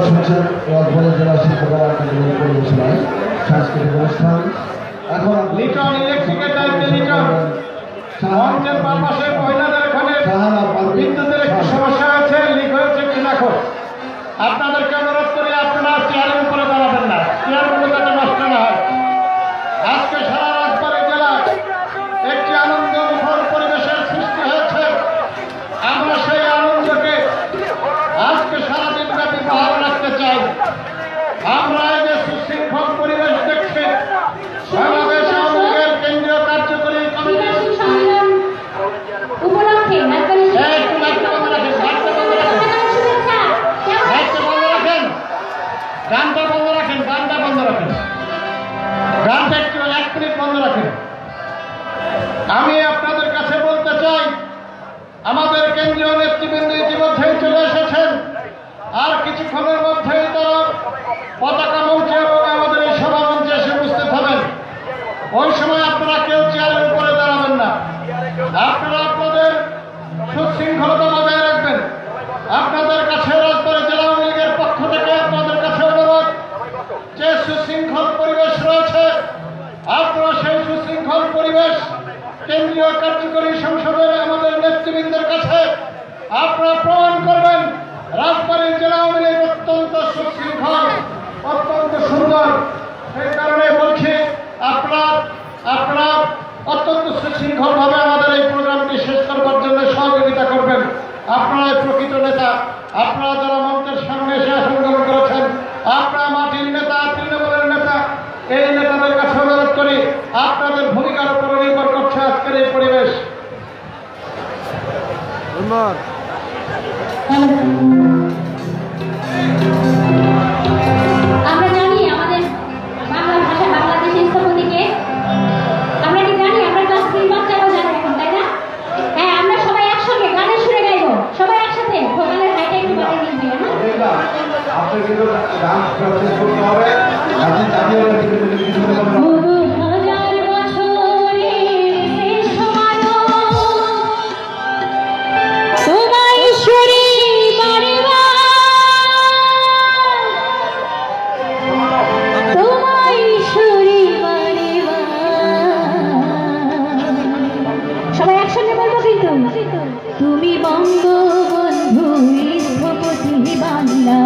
শুনছেন রাজবাড়ী জেলা শিল্পকলা একাডেমির পরিবেশনায় সাংস্কৃতিক অনুষ্ঠান। এখন লিটন ইলেকট্রিকের দায়িত্বে লিটন মঞ্চের পাশে মহিলাদের এখানে বিদ্যুতের একটি সমস্যা আছে, লিক হয়েছে কি দেখো। আপনাদেরকে অনুরোধ করি আপনারা চেয়ারের উপরে দাঁড়াবেন না, চেয়ারগুলো যাতে নষ্ট না হয়। আজকে সারা রাজবাড়ী জেলায় একটি আনন্দমুখর পরিবেশের সৃষ্টি হয়েছে। আমরা সেই আনন্দকে আজকে সারাদিন ব্যাপী বহাল রাখতে চাই। আমরা এই যে সুশৃঙ্খল পরিবেশ দেখছি, বাংলাদেশ আওয়ামী লীগের কেন্দ্রীয় কার্যকরী কমিটির উপলক্ষে গানটা বন্ধ রাখেন, গানটা বন্ধ রাখেন, গানটা একটু 1 মিনিট বন্ধ রাখেন। আমি আপনাদের কাছে বলতে চাই, আমাদের কেন্দ্রীয় নেতৃবৃন্দ ইতিমধ্যেই চলে এসেছেন। আর কিছুক্ষণের মধ্যেই তারা পতাকা মঞ্চে এবং আমাদের এই সভা মঞ্চে এসে উপস্থিত হবেন। ওই সময় আপনারা কেউ চেয়ারের উপরে দাঁড়াবেন না। আপনারা আপনাদের সুশৃঙ্খলতা বজায় রাখবেন। আপনাদের কাছে রাজবাড়ী জেলা আওয়ামী লীগের পক্ষ থেকে আপনাদের কাছে অনুরোধ, যে সুশৃঙ্খল পরিবেশ রয়েছে আপনারা সেই সুশৃঙ্খল পরিবেশ কেন্দ্রীয় কার্যকরী সংসদের আমাদের নেতৃবৃন্দের কাছে আপনারা প্রমাণ করবেন। রাজবাড়ী জেলা আওয়ামী লীগ অত্যন্ত সুশৃঙ্খল, অত্যন্ত সুন্দর। সেই কারণে বলছি আপনারা অত্যন্ত সুশৃঙ্খলভাবে আমাদের এই প্রোগ্রামটি শেষ করবার জন্য সহযোগিতা করবেন। আপনারা প্রকৃত নেতা, আপনারা যারা মঞ্চের সামনে এসে আসন গ্রহণ করেছেন, আপনারা মাটির নেতা, তৃণমূলের নেতা, এই নেতাদের কাছে অনুরোধ করি, আপনাদের ভূমিকার উপর নির্ভর করছে আজকের এই পরিবেশ। আমরা জানি আমাদের বাংলা ভাষা বাংলাদেশের স্থপতিকে, আমরা কি জানি আমরা ক্লাস 3 বাচ্চারাও জানি এখন, তাই না? হ্যাঁ, আমরা সবাই একসঙ্গে গানের সুরে গাইবো, সবাই একসাথে। ভোকালের হাইটা একটু বাড়িয়ে দিন ভাইয়া। আপনি কিন্তু গান প্র্যাকটিস করতে হবে। আপনি জাতীয় তুমি বঙ্গবন্ধু স্থপতি বাংলা,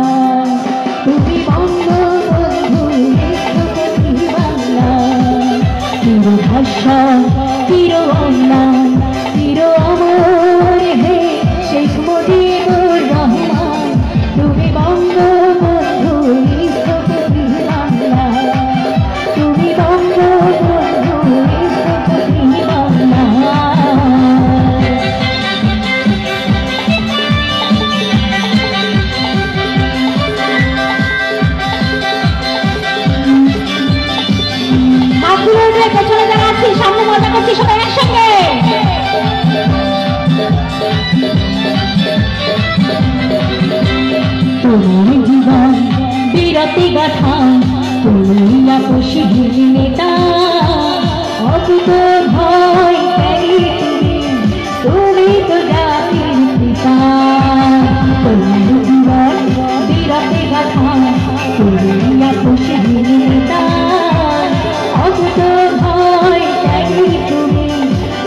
তুমি বঙ্গবন্ধু স্থপতি বাংলা, চির ভাষা চির অম্লান চির অমর হে শেখ মুজিবুর রহমান, তুমি বঙ্গবন্ধু স্থপতি বাংলা, তুমি বঙ্গবন্ধু স্থপতি বাংলা। পেছনে যারা আছি, সামনে মজা করছি, সবাই একসঙ্গে। তুমি জীবন বিরতি গাথা, তুমি আপসহীন নেতা, অকুত ভয় ত্যাগী তুমি, তুমি তো জাতির পিতা। তুমি জীবন বিরতি গাথা, তুমি আপসহীন নেতা, অকুত ভয় ত্যাগী তুমি,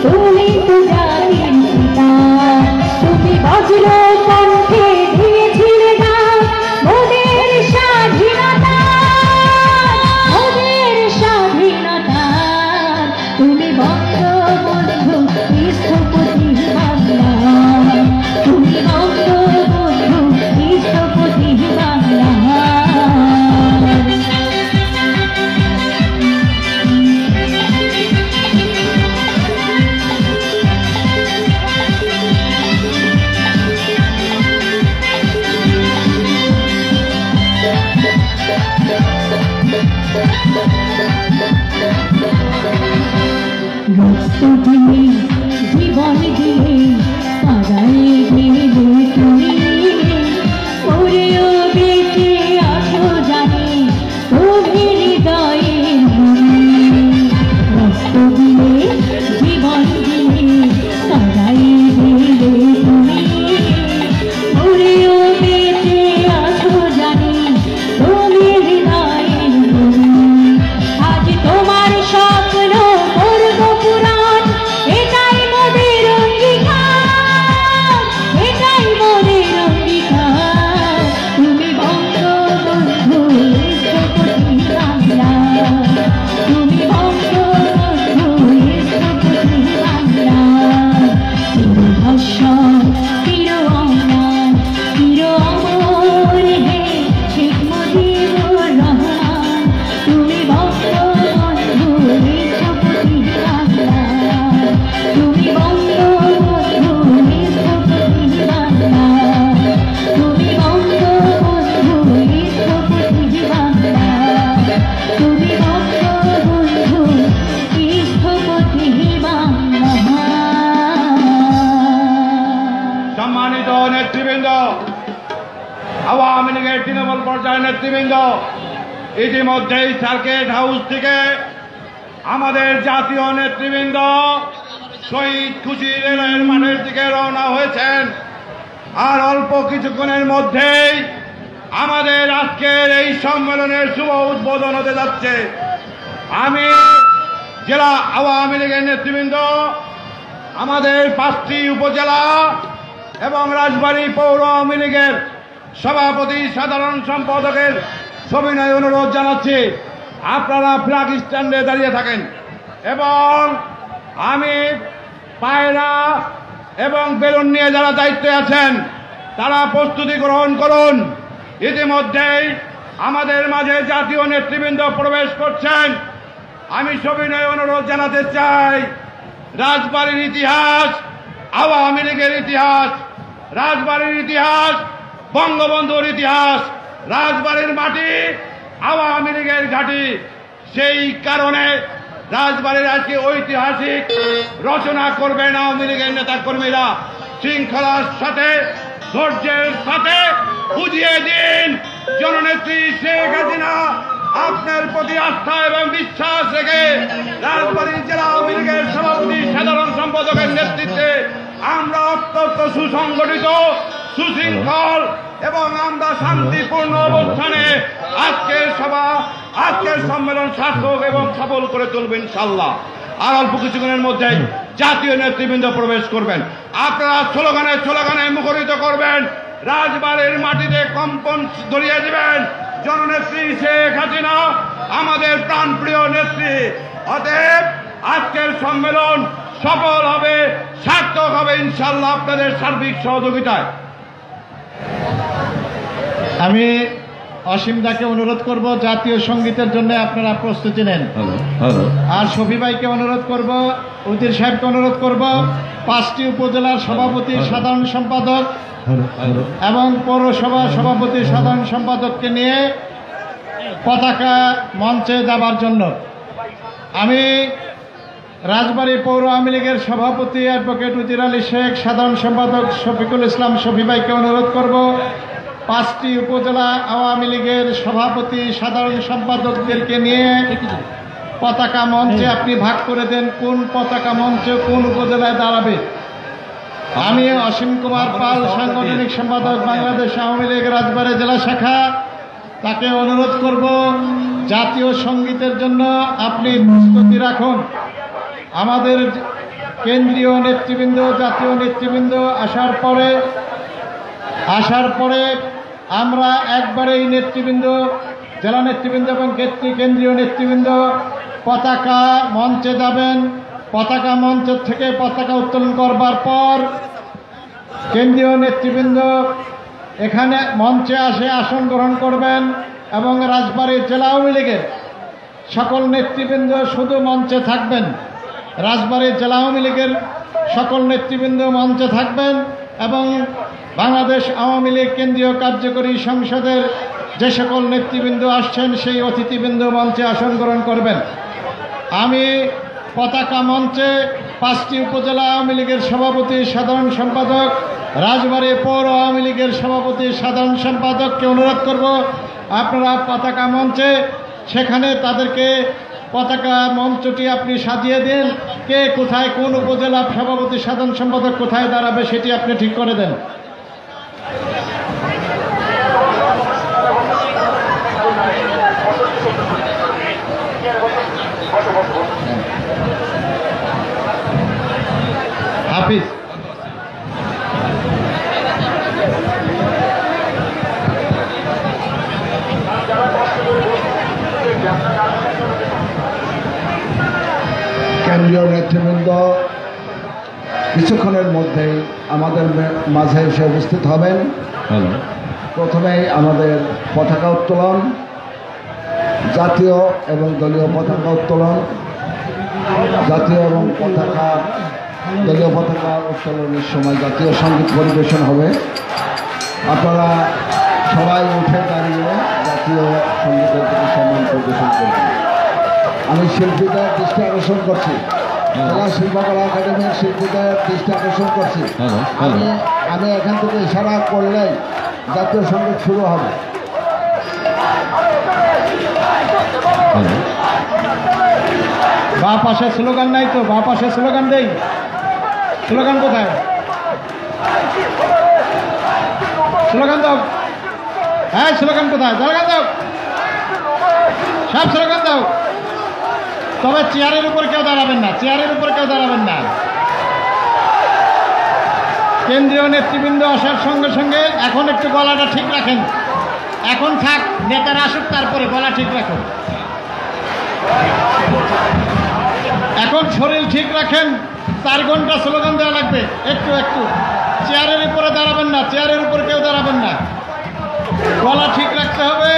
তুমি তো জাতির পিতা। তুমি বজ্র কণ্ঠে দিয়েছিলে না মোদের স্বাধীনতা, মোদের স্বাধীনতা। সম্মানিত নেতৃবৃন্দ, আওয়ামী লীগের তৃণমূল পর্যায়ের নেতৃবৃন্দ, ইতিমধ্যেই সার্কিট হাউস থেকে আমাদের জাতীয় নেতৃবৃন্দ শহীদ খুশি রেলের মাঠের দিকে রওনা হয়েছেন। আর অল্প কিছুক্ষণের মধ্যেই আমাদের আজকের এই সম্মেলনের শুভ উদ্বোধন হতে যাচ্ছে। আমি জেলা আওয়ামী লীগের নেতৃবৃন্দ, আমাদের 5টি উপজেলা এবং রাজবাড়ী পৌর আওয়ামী লীগের সভাপতি সাধারণ সম্পাদকের সবিনয় অনুরোধ জানাচ্ছি, আপনারা ফ্ল্যাগ স্ট্যান্ডে দাঁড়িয়ে থাকেন এবং আমি পায়রা এবং বেলুন নিয়ে যারা দায়িত্বে আছেন তারা প্রস্তুতি গ্রহণ করুন। ইতিমধ্যেই আমাদের মাঝে জাতীয় নেতৃবৃন্দ প্রবেশ করছেন। আমি সবিনয় অনুরোধ জানাতে চাই, রাজবাড়ির ইতিহাস, আওয়ামী লীগের ইতিহাস, রাজবাড়ির ইতিহাস, বঙ্গবন্ধুর ইতিহাস, রাজবাড়ির মাটি আওয়ামী লীগের ঘাঁটি। সেই কারণে রাজবাড়ির আজকে ঐতিহাসিক রচনা করবেন আওয়ামী লীগের নেতা কর্মীরা। শৃঙ্খলার সাথে, ধৈর্যের সাথে বুঝিয়ে দিন জননেত্রী শেখ হাসিনা আপনার প্রতি আস্থা এবং বিশ্বাস রেখে রাজবাড়ী জেলা আওয়ামী লীগের সভাপতি সাধারণ সম্পাদকের নেতৃত্বে আমরা অত্যন্ত সুসংগঠিত, সুশৃঙ্খল এবং আমরা শান্তিপূর্ণ অবস্থানে আজকের সভা, আজকের সম্মেলন সার্থক এবং সফল করে তুলবেন ইনশাআল্লাহ। আর অল্প কিছুক্ষণের মধ্যে জাতীয় নেতৃবৃন্দ প্রবেশ করবেন। আপনারা স্লোগানে মুখরিত করবেন, রাজবাড়ির মাটিতে কম্পন ধরিয়ে দিবেন। জননেত্রী শেখ হাসিনা আমাদের প্রাণপ্রিয় নেত্রী। অতএব আজকের সম্মেলন সফল হবে, সার্থক হবে ইনশাআল্লাহ আপনাদের সার্বিক সহযোগিতায়। আমি অসীম দাকে অনুরোধ করব জাতীয় সঙ্গীতের জন্য আপনারা প্রস্তুতি নেন। আর শফি ভাইকে অনুরোধ করব, উজির সাহেবকে অনুরোধ করব, 5টি উপজেলার সভাপতি সাধারণ সম্পাদক এবং পৌরসভা সভাপতি সাধারণ সম্পাদককে নিয়ে পতাকা মঞ্চে যাবার জন্য। আমি রাজবাড়ী পৌর আওয়ামী লীগের সভাপতি অ্যাডভোকেট উজির আলী শেখ, সাধারণ সম্পাদক শফিকুল ইসলাম শফি ভাইকে অনুরোধ করব 5টি উপজেলা আওয়ামী লীগের সভাপতি সাধারণ সম্পাদকদেরকে নিয়ে পতাকা মঞ্চে আপনি ভাগ করে দেন কোন পতাকা মঞ্চে কোন উপজেলায় দাঁড়াবে। আমি অসীম কুমার পাল, সাংগঠনিক সম্পাদক বাংলাদেশ আওয়ামী লীগ রাজবাড়ী জেলা শাখা, তাকে অনুরোধ করব জাতীয় সঙ্গীতের জন্য আপনি প্রস্তুতি রাখুন। আমাদের কেন্দ্রীয় নেতৃবৃন্দ, জাতীয় নেতৃবৃন্দ আসার পরে আমরা একবারেই নেতৃবৃন্দ, জেলা নেতৃবৃন্দ এবং কেন্দ্রীয় নেতৃবৃন্দ পতাকা মঞ্চে যাবেন। পতাকা মঞ্চ থেকে পতাকা উত্তোলন করবার পর কেন্দ্রীয় নেতৃবৃন্দ এখানে মঞ্চে আসন গ্রহণ করবেন এবং রাজবাড়ী জেলা আওয়ামী লীগের সকল নেতৃবৃন্দ শুধু মঞ্চে থাকবেন। রাজবাড়ী জেলা আওয়ামী লীগের সকল নেতৃবৃন্দ মঞ্চে থাকবেন এবং বাংলাদেশ আওয়ামী লীগ কেন্দ্রীয় কার্যকরী সংসদের যে সকল নেতৃবৃন্দ আসছেন সেই অতিথিবৃন্দ মঞ্চে আসন গ্রহণ করবেন। আমি পতাকা মঞ্চে 5টি উপজেলা আওয়ামী লীগের সভাপতি সাধারণ সম্পাদক, রাজবাড়ী পৌর আওয়ামী লীগের সভাপতি সাধারণ সম্পাদককে অনুরোধ করব আপনারা পতাকা মঞ্চে সেখানে তাদেরকে পতাকা মঞ্চটি আপনি সাজিয়ে দিন। কে কোথায়, কোন উপজেলা সভাপতি সাধারণ সম্পাদক কোথায় দাঁড়াবে সেটি আপনি ঠিক করে দেন। হাফিজ, কেন্দ্রীয় নেতৃবৃন্দ কিছুক্ষণের মধ্যেই আমাদের মাঝে এসে উপস্থিত হবেন। প্রথমেই আমাদের পতাকা উত্তোলন, জাতীয় এবং দলীয় পতাকা উত্তোলন, জাতীয় এবং দলীয় পতাকা উত্তোলনের সময় জাতীয় সঙ্গীত পরিবেশন হবে। আপনারা সবাই উঠে দাঁড়িয়ে জাতীয় সঙ্গীতের প্রতি সম্মান পরিবেশন করবেন। আমি শিল্পীদের দৃষ্টি আকর্ষণ করছি, জেলা শিল্পকলা একাডেমির শিল্পীদের দৃষ্টি আকর্ষণ করছি। আমি এখান থেকে ইশারা করলেই জাতীয় সঙ্গীত শুরু হবে। বা পাশে স্লোগান নাই তো, বা পাশে স্লোগান দেই। স্লোগান কোথায়? স্লোগান দাও। হ্যাঁ, স্লোগান কোথায়? স্লোগান দাও, সব স্লোগান দাও। তবে চেয়ারের উপর কেউ দাঁড়াবেন না, চেয়ারের উপর কেউ দাঁড়াবেন না। কেন্দ্রীয় নেতৃবৃন্দ আসার সঙ্গে সঙ্গে এখন একটু গলাটা ঠিক রাখেন। এখন থাক, নেতারা আসুক, তারপরে গলা ঠিক রাখুন। এখন শরীর ঠিক রাখেন। 4 ঘন্টা স্লোগান দেওয়া লাগবে। একটু একটু চেয়ারের উপরে দাঁড়াবেন না, চেয়ারের উপর কেউ দাঁড়াবেন না। গলা ঠিক রাখতে হবে।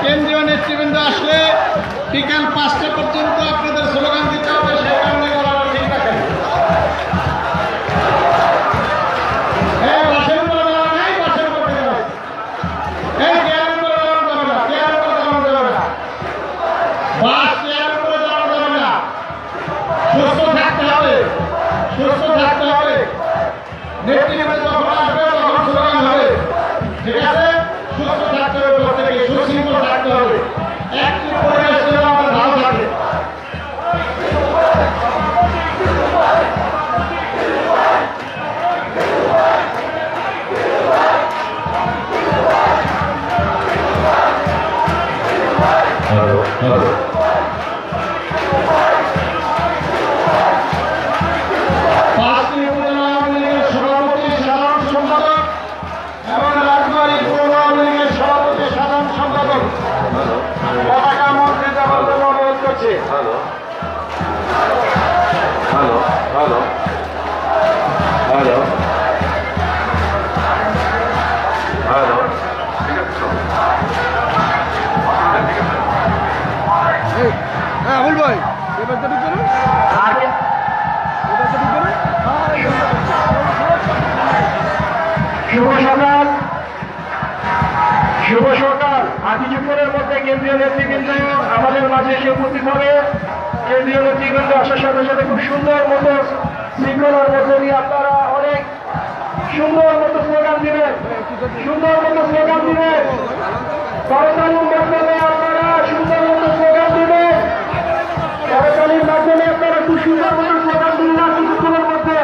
কেন্দ্রীয় নেতৃবৃন্দ আসলে বিকাল 5টা পর্যন্ত আপনাদের স্লোগান দিতে হবে, সেই কারণে গলাটা ঠিক রাখেন। বাসের উপরে দাঁড়ানো নাই, বাসের উপরে দাঁড়ানো। চেয়ারের উপরে দাঁড়ানো যাবে না, চেয়ারের উপরে দাঁড়ানো যাবে না। বাস চেয়ারের উপরে দাঁড়ানো যাবে না। সুস্থ থাকতে হবে, সুস্থ থাকতে হবে। নেতৃবৃন্দ যখন আসবে তখন স্লোগান হবে, ঠিক আছে? সুস্থ থাকতে হবে, প্রত্যেকে সুশৃঙ্খল থাকতে হবে। একটি পরিবেশ যেন আমাদের ভালো থাকে। পাঁচটি উপজেলা আওয়ামী লীগের সভাপতি, সাধারণ সম্পাদক এবং রাজবাড়ী পৌর আওয়ামী লীগের সভাপতি, সাধারণ সম্পাদক পতাকা মঞ্চে যাওয়ার জন্য অনুরোধ করছি। শুভ সকাল, শুভ সকাল। কিছুক্ষণের মধ্যে কেন্দ্রীয় নেতৃবৃন্দ আমাদের মাঝে এসে উপস্থিত হবে। কেন্দ্রীয় নেতৃবৃন্দ আসার সাথে সাথে খুব সুন্দর মতো শৃঙ্খলার মধ্যে দিয়ে আপনারা অনেক সুন্দর মতো স্লোগান দিবেন, সুন্দর মতো স্লোগান দিবেন। করতালির মাধ্যমে আপনারা সুন্দর মতো স্লোগান দিবেন। করতালির মাধ্যমে আপনারা খুব সুন্দর মতো স্লোগান দিবেন। কিছুক্ষণের মধ্যে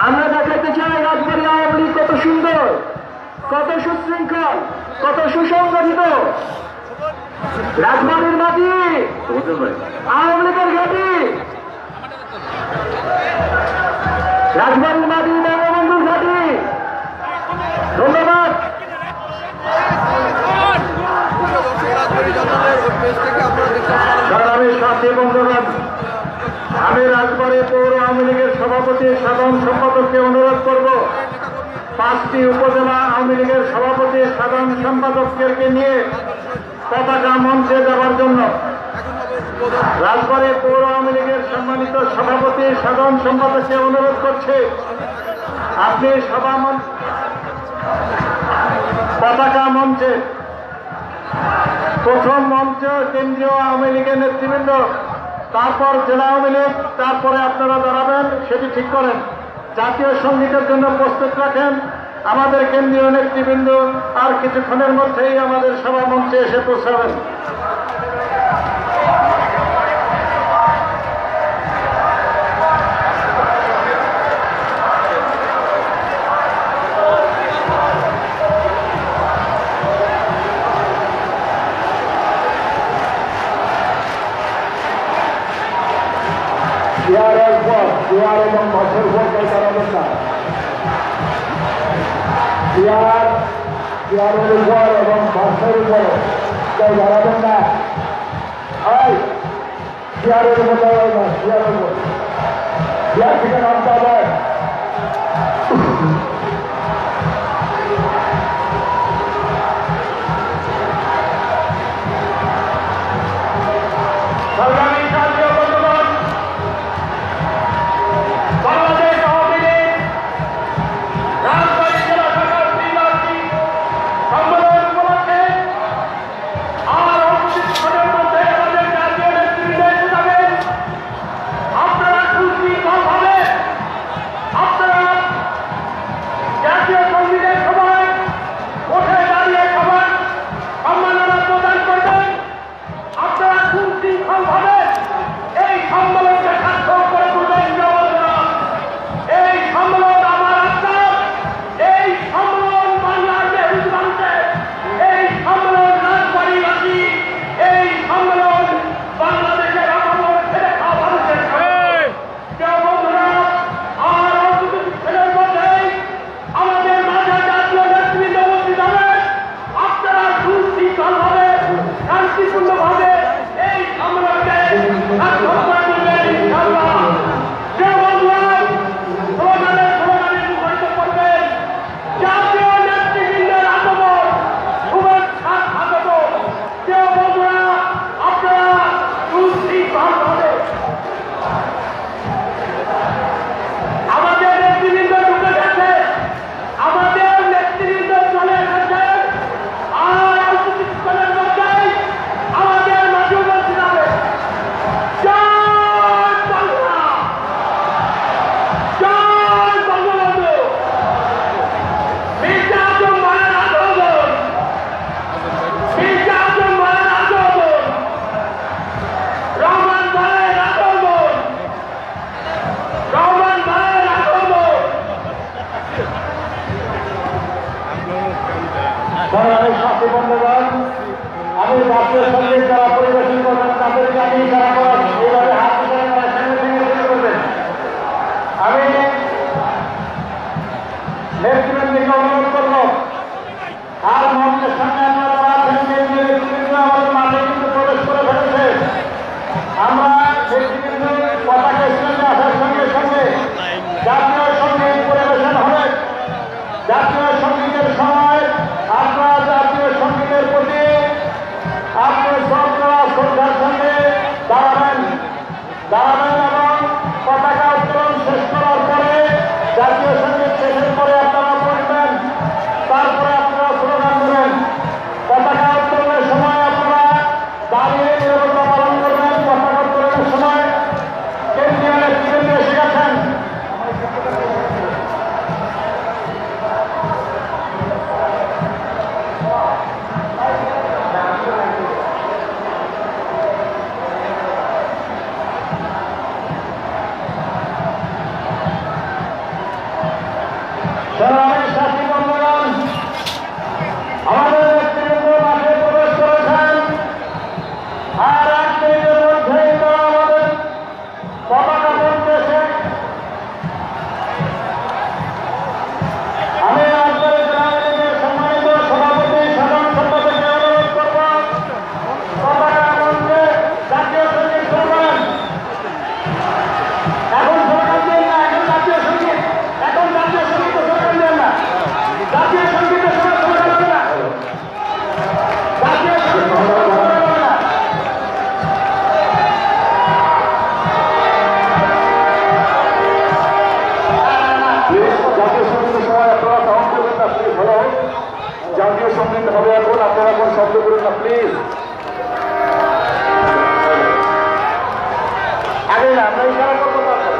আমরা দেখাতে চাই রাজবাড়ী আওয়ামী লীগ কত সুন্দর, কত সুশৃঙ্খল, কত সুসংগঠিত। রাজবাড়ির মাটি আওয়ামী লীগের ঘাঁটি, রাজবাড়ির মাটি বঙ্গবন্ধুর ঘাঁটি। ধন্যবাদ। আমি সাথী বন্ধুগণ, আমি রাজবাড়ী পৌর আওয়ামী লীগের সভাপতি, সাধারণ সম্পাদককে অনুরোধ করব 5টি উপজেলা আওয়ামী লীগের সভাপতি, সাধারণ সম্পাদককে নিয়ে পতাকা মঞ্চে যাওয়ার জন্য। রাজবাড়ী পৌর আওয়ামী লীগের সম্মানিত সভাপতি, সাধারণ সম্পাদককে অনুরোধ করছে আপনি পতাকা মঞ্চে, প্রথম মঞ্চ কেন্দ্রীয় আওয়ামী লীগের নেতৃবৃন্দ, তারপর জেলা আওয়ামী লীগ, তারপরে আপনারা দাঁড়াবেন, সেটি ঠিক করেন। জাতীয় সঙ্গীতের জন্য প্রস্তুত রাখেন। আমাদের কেন্দ্রীয় নেতৃবৃন্দ আর কিছুক্ষণের মধ্যেই আমাদের সভা মঞ্চে এসে পৌঁছাবেন। চেয়ারের পর, চেয়ার এবং মাছের পর কেউ দাঁড়াবেন না। চেয়ারের উপর এবং মাছের উপর কেউ দাঁড়াবেন না। চেয়ারের উপর দাঁড়াবেন না, চেয়ারের উপর, চেয়ার থেকে নামতে হবে। আর 29 জনের মধ্যে আমাদের জাতীয় নেতৃবৃন্দ এসে যাবেন। আমরা ইশারা করবো তারপর।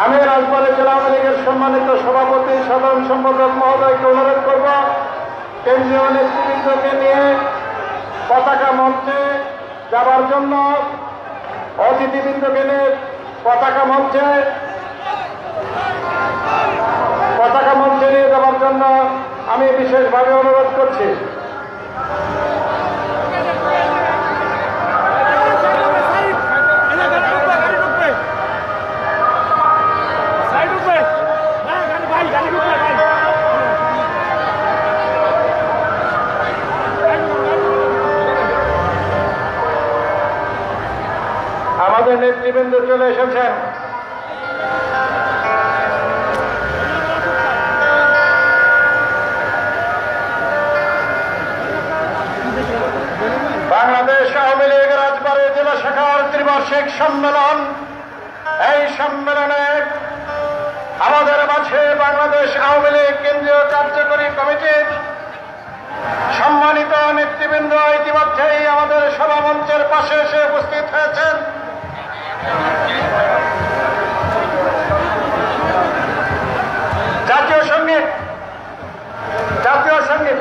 আমি রাজবাড়ী জেলা আওয়ামী লীগের সম্মানিত সভাপতি সাধারণ সম্পাদক মহোদয়কে অনুরোধ করব কেন্দ্রীয় নেতৃবৃন্দকে নিয়ে পতাকা মঞ্চে যাবার জন্য, অতিথিবৃন্দকে নিয়ে পতাকা মঞ্চে নিয়ে যাবার জন্য আমি বিশেষভাবে অনুরোধ করছি। আমাদের নেতৃবৃন্দ চলে এসেছেন। বাংলাদেশ আওয়ামী লীগ রাজবাড়ী জেলা শাখার ত্রিবার্ষিক সম্মেলন, এই সম্মেলনে আমাদের মাঝে বাংলাদেশ আওয়ামী লীগ কেন্দ্রীয় কার্যকরী কমিটির সম্মানিত নেতৃবৃন্দ ইতিমধ্যেই আমাদের সভামঞ্চের পাশে এসে উপস্থিত হয়েছেন। জাতীয় সঙ্গীত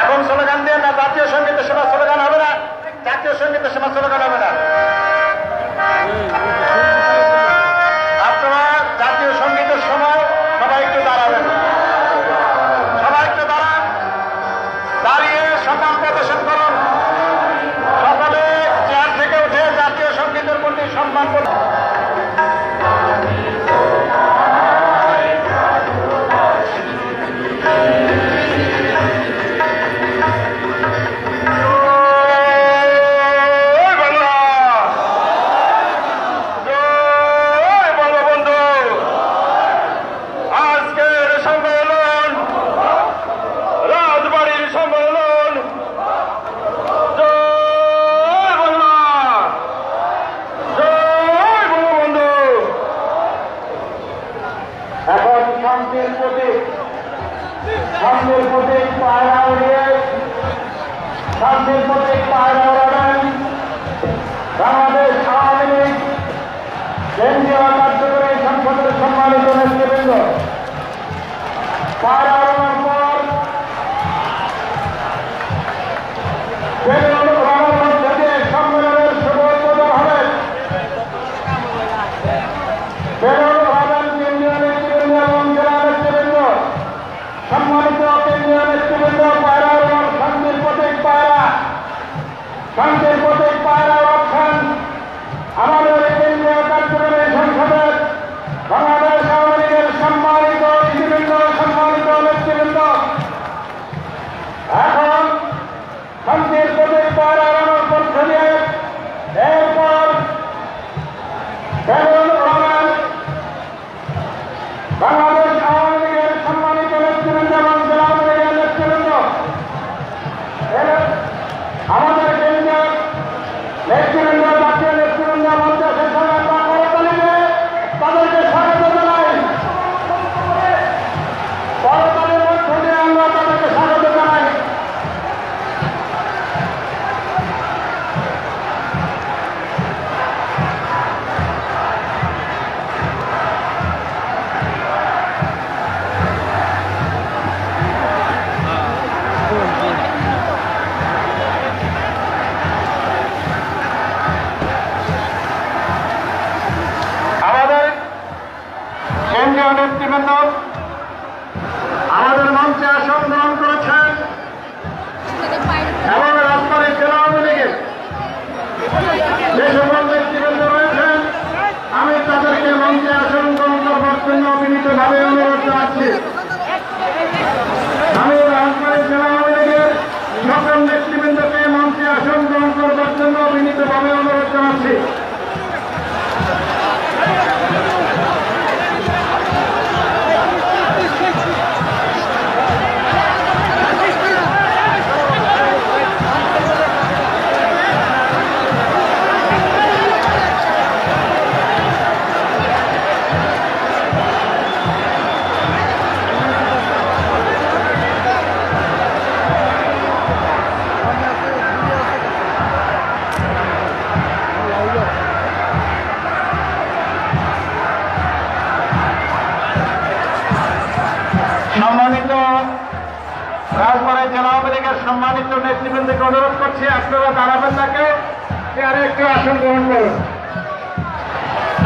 এখন স্লোগান দিয়ে না, জাতীয় সঙ্গীতের সময় স্লোগান হবে না, জাতীয় সঙ্গীতের সময় স্লোগান হবে না। আপনারা জাতীয় সঙ্গীতের সময় সবাই একটু দাঁড়াবেন, দাঁড়িয়ে সম্মান প্রদর্শন করুন। সকলে চেয়ার থেকে উঠে জাতীয় সঙ্গীতের প্রতি সম্মান করুন। বাংলাদেশ আওয়ামী লীগ কেন্দ্রীয় কার্যকরী সংসদের সম্মানিত নেতৃবৃন্দ পায়রা ওড়ানোর পর সম্মেলনের শুভ উদ্বোধন হবে। কেন্দ্রীয় নেতৃবৃন্দ এবং জেলা নেতৃবৃন্দ, সম্মানিত কেন্দ্রীয় নেতৃবৃন্দ, পায়রা ওড়ানোর শান্তির প্রতীক পায়রা ওড়াচ্ছেন আমাদের কেন্দ্রীয় কার্যকরী সংসদের বাংলাদেশ আওয়ামী লীগের সম্মানিত অতিথিবৃন্দ, সম্মানিত নেতৃবৃন্দ। এখন শান্তির প্রতীক পায়রা ওড়ানোর পক্ষ দিয়ে এরপর বাংলাদেশ আওয়ামী লীগের সম্মানিত নেতৃবৃন্দ এবং জেলা আওয়ামী লীগের নেতৃবৃন্দ, আমাদের কেন্দ্রীয় নেতৃবৃন্দ, জাতীয় নেতৃবৃন্দ মঞ্চে শেষ হবে তাদেরকে স্বাগত জানাই। করতালির মধ্য দিয়ে আমরা তাদেরকে স্বাগত জানাই। কেন্দ্রীয় নেতৃবৃন্দ আমাদের মঞ্চে আসন গ্রহণ করেছেন এবং রাজবাড়ী জেলা আওয়ামী লীগের যে সকল নেতৃবৃন্দ রয়েছেন আমি তাদেরকে মঞ্চে আসন গ্রহণ করবার জন্য বিনীতভাবে অনুরোধ জানাচ্ছি। আমি রাজবাড়ী জেলা আওয়ামী লীগের সকল নেতৃবৃন্দকে মঞ্চে আসন গ্রহণ করবার জন্য বিনীতভাবে অনুরোধ জানাচ্ছি। রাজবাড়ী জেলা আওয়ামী লীগের সম্মানিত নেতৃবৃন্দকে অনুরোধ করছি, আপনারা দাঁড়াবেন না কেউ, চেয়ারে একটু আসন গ্রহণ করুন।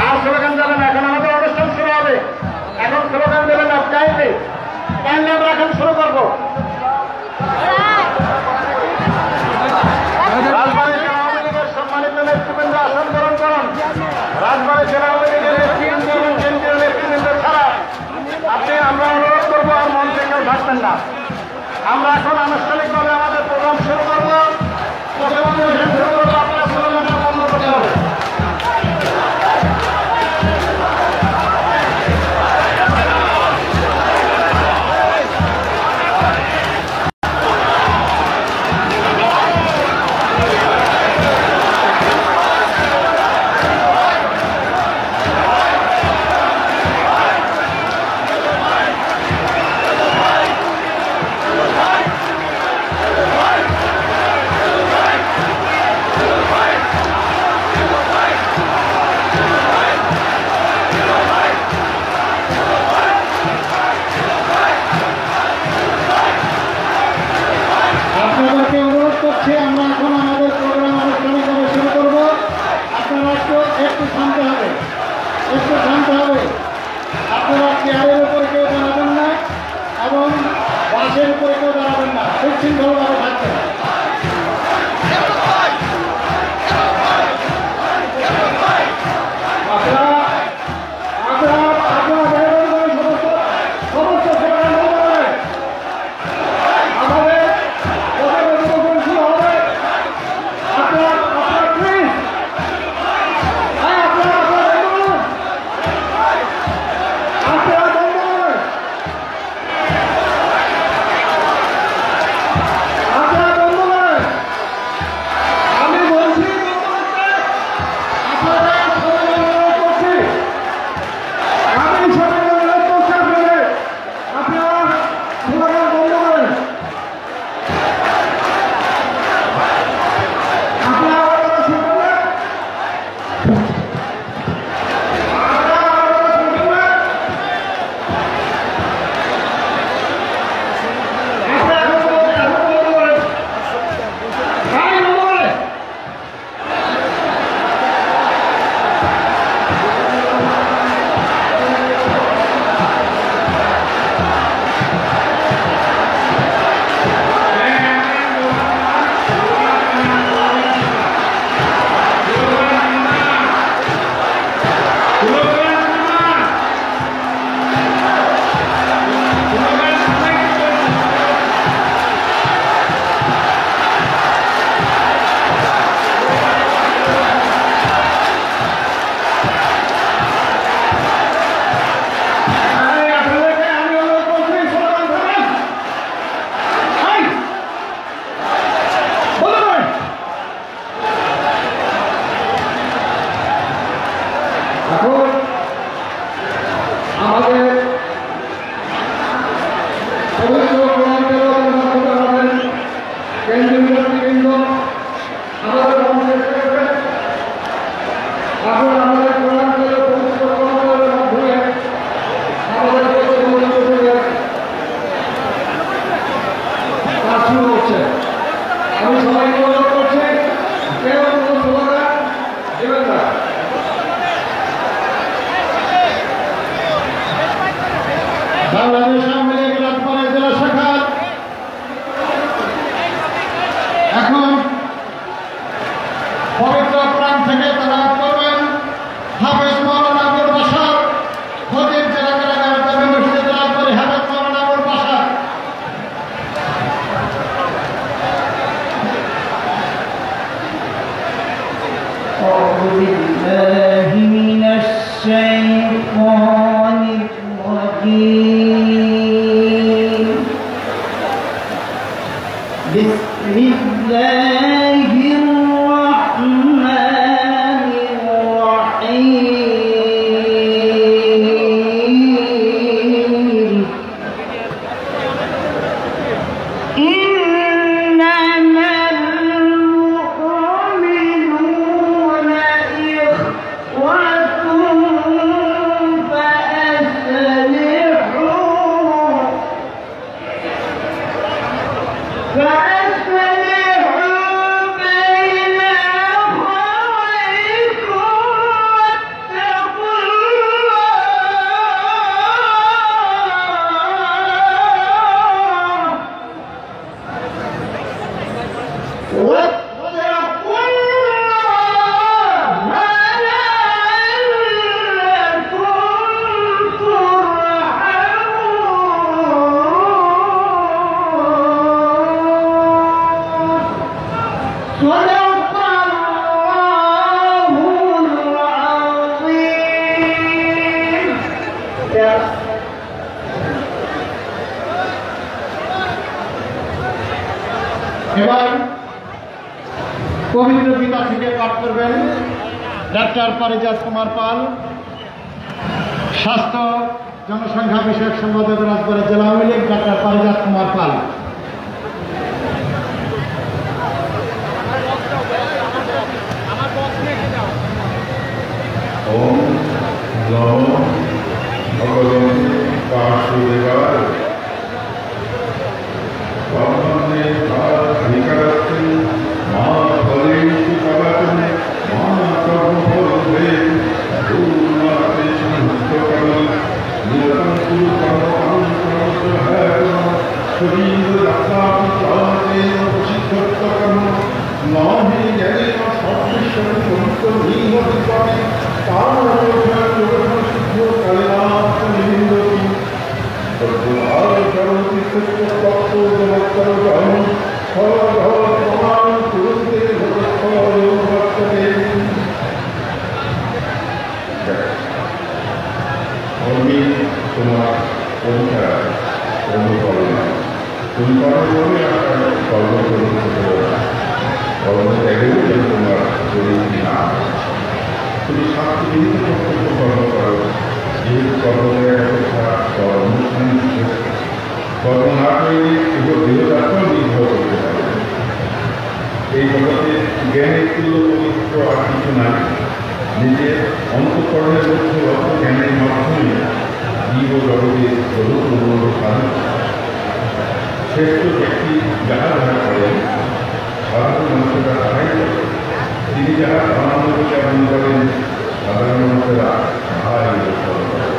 আর স্লোগান দেবেন, এখন আমাদের অনুষ্ঠান শুরু হবে। এখন স্লোগান দেবেন না, কাইন্ডলি আমরা এখন শুরু করবো। রাজবাড়ী জেলা আওয়ামী লীগের সম্মানিত নেতৃবৃন্দ আসন গ্রহণ করুন। রাজবাড়ী জেলা আওয়ামী লীগের নেতৃবৃন্দ এবং কেন্দ্রীয় নেতৃবৃন্দ ছাড়া আমরা অনুরোধ করবো আর মন থেকেও থাকবেন না। আমরা এখন আনুষ্ঠানিকভাবে আমাদের প্রোগ্রাম শুরু করবো। আপনারা স্লোগানটা বন্ধ করতে হবে। আপনাদেরকে অনুরোধ করছি, আমরা এখন আমাদের প্রোগ্রাম আনুষ্ঠানিকভাবে শুরু করব। আপনারা একটু শান্ত হবে, একটু শান্ত হবে। আপনারা চেয়ারের উপরে কেউ দাঁড়াবেন না এবং বাসের উপরে কেউ দাঁড়াবেন না, সুশৃঙ্খলভাবে থাকবেন। বাংলাদেশ আওয়ামী লীগ রাজবাড়ী জেলা শাখার এখন পবিত্র প্রাণ থেকে তারা করবেন হাফেজ মাওলানা আবুল বাশার, খতিব জেলা কারাগার জামে মসজিদ রাজবাড়ী হাফেজ মাওলানা আবুল বাশার। أعوذ بالله من الشيطان الرجيم. بسم الله الرحمن الرحيم. إنما المؤمنون إخوة এবার পবিত্র গীতা থেকে পাঠ করবেন ডাক্তার পারিজাত কুমার পাল, স্বাস্থ্য জনসংখ্যা বিষয়ক সম্পাদক রাজবাড়ী জেলা আওয়ামী লীগ, ডাক্তার পারিজাত কুমার পাল। ওম নমো ভগবতে বাসুদেবায়। ব্রহ্মণে ভাধিকারস্তে মা ফলেষু কদাচন মা কর্মফলদে দুর্মাতে সংস্থকরণ নিরতং কুরু কর্মং কর্মসহায় শরীর রক্ষাপি চাতেন প্রসিদ্ধত্তকর্ম নহি জ্ঞানেন সদৃশ্যং সমস্ত নিহতি পাবে তার সিদ্ধ কালিনাথ নিন্দতি তদ্ভাব চরতি সত্য তত্ত্ব জগত্তর গ্রহণ সর্বধর প্রমাণ কুরুতে ভগৎফল ভক্তকে। আমি তোমার পরীক্ষা কর্মকরণা তুমি কর্ম করবে আপনার কর্ম কর্মত্যাগেও যেন তোমার পরিণতি না। তুমি শান্তিবিহিত কর্তব্য কর্ম করো, যেহেতু কর্মত্যাগ অপেক্ষা অনুষ্ঠান কর্ম না করলে কেবল দেহযাত্রাও নির্ভর করতে পারে। এই জগতে জ্ঞানের তুল্য পবিত্র আর কিছু নাই। নিজের অন্তঃকরণের মধ্যে অত জ্ঞানের মাধ্যমে জীব জগতে বহু সাধন শ্রেষ্ঠ ব্যক্তি যাহা যাহা করেন সাধারণ মানুষেরা তাহাই করেন। তিনি যাহা আনন্দ জ্ঞাপন করেন সাধারণ মানুষেরা তাহাই অনুসরণ করেন।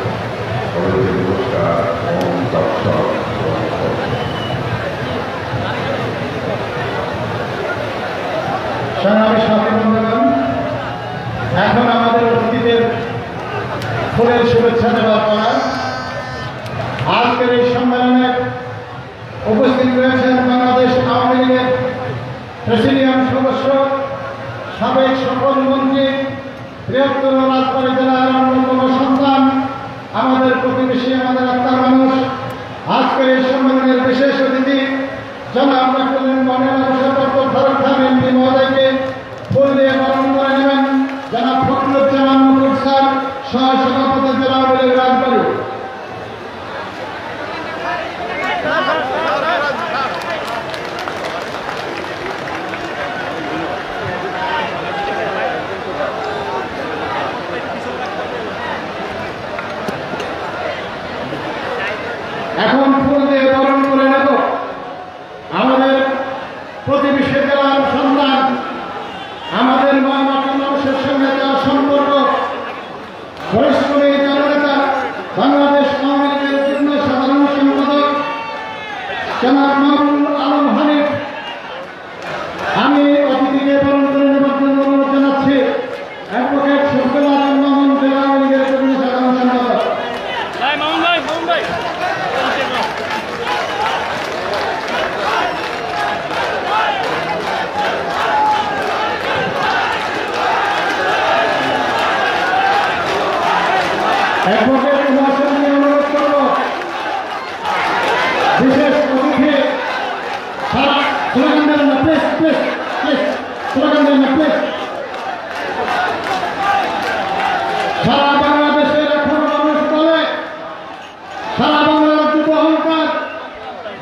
সকলকে নমস্কার। ওম তৎসৎ। সংগ্রামী সাথী বন্ধুগণ, এখন আমাদের অতিথিদের ফুলের শুভেচ্ছা দেওয়ার পর আজকের এই সম্মেলনে উপস্থিত রয়েছেন বাংলাদেশ আওয়ামী লীগের প্রেসিডিয়াম সদস্য, সাবেক সফল মন্ত্রী, বৃহত্তর রাজবাড়ী জেলার অন্যতম সন্তান, আমাদের প্রতিবেশী, আমাদের আত্মার মানুষ, আজকের এই সম্মেলনের বিশেষ অতিথি জনাব লেফটেন্যান্ট কর্নেল অবসরপ্রাপ্ত ফারুক খান এমপি মহোদয়কে ফুল দিয়ে বরণ করে নেবেন জনাব ফখরুজ্জামান মুকুট স্যার, সহ-সভাপতি জেলা আওয়ামী লীগ রাজবাড়ী। এখন ফুল দিয়ে বরণ করে নেব আমাদের প্রতিবেশী জেলার সন্তান, আমাদের মা মাটির মানুষের সঙ্গে তার সম্পর্ক, পরিশ্রমী জননেতা, বাংলাদেশ আওয়ামী লীগের যুগ্ম সাধারণ সম্পাদক জনাব মাহবুব আলম হানিফ। আমি অতিথিকে বরণ করে নেবার জন্য অনুরোধ জানাচ্ছি অ্যাডভোকেট শফিকুল আলম মামুন, জেলা আওয়ামী লীগের যুগ্ম সাধারণ সম্পাদক। অ্যাডভোকেট মহাশয়কে অনুরোধ করব বিশেষ অতিথি সারা স্লোগান দেন না, প্লিজ প্লিজ প্লিজ স্লোগান দেন না প্লিজ। সারা বাংলাদেশের এখন মানুষ বলে, সারা বাংলার যুব অহংকার,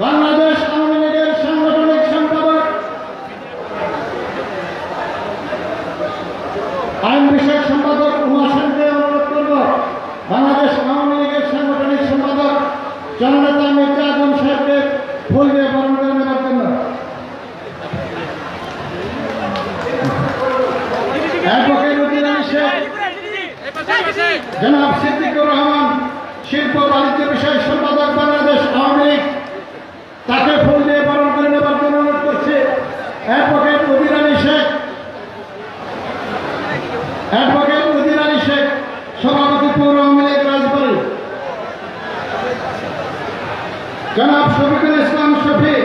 বাংলাদেশ আওয়ামী লীগের সাংগঠনিক সম্পাদক, আইন বিষয়ক সম্পাদক উমা সেনকে অনুরোধ করব বাংলাদেশ আওয়ামী লীগের সাংগঠনিক সম্পাদক জননেতা মির্জা আজম সাহেবকে ফুল দিয়ে বরণ করে নেবার জন্য। অ্যাডভোকেট উদ্দিন শেখ, জনাব সিদ্দিকুর রহমান, শিল্প বাণিজ্য বিষয়ক সম্পাদক বাংলাদেশ আওয়ামী লীগ, তাকে ফুল দিয়ে বরণ করে নেবার জন্য অনুরোধ করছি। অ্যাডভোকেট অ্যাডভোকেট মদিন আলী শেখ, সভাপতি পৌর আওয়ামী লীগ রাজবাড়ী, জনাব শফিকুল ইসলাম শফি,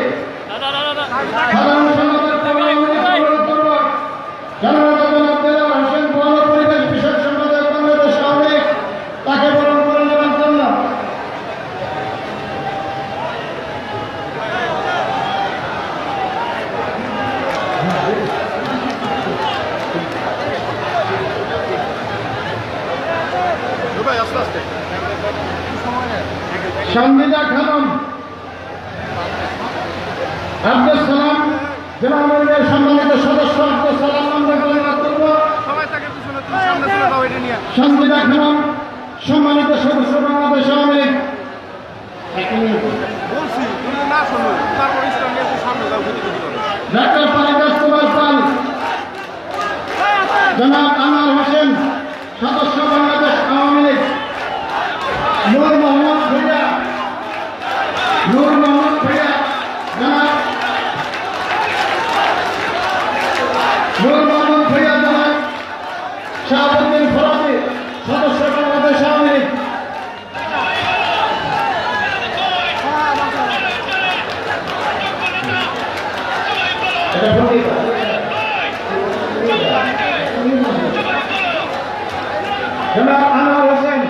সাধারণ সম্পাদক পৌর আওয়ামী লীগ পৌরসভা, জনাব দেলাওয়ার হোসেন বন ও পরিবেশ বিষয়ক সম্পাদক বাংলাদেশ আওয়ামী লীগ, তাকে বরণ করে নেওয়ার জন্য সন্দিদা খানম, আব্দুল সালাম, জেলা আওয়ামী সম্মানিত সদস্য আব্দুল সালাম আমরা বক্তব্য, সন্দিদা খানম সম্মানিত সদস্য বাংলাদেশ আওয়ামী লীগ, ডাক্তার পারিদাস কুমার পাল, জনাব আনোয়ার হোসেন সদস্য বাংলাদেশ আওয়ামী লীগ, নূর মোহাম্মদ ভূঁইয়া, জনাব নূর মোহাম্মদ ভূঁইয়া, জনাব শাহাবুদ্দিন ফরাজি সদস্য বাংলাদেশ আওয়ামী লীগ, জনাব আনোয়ার হোসেন,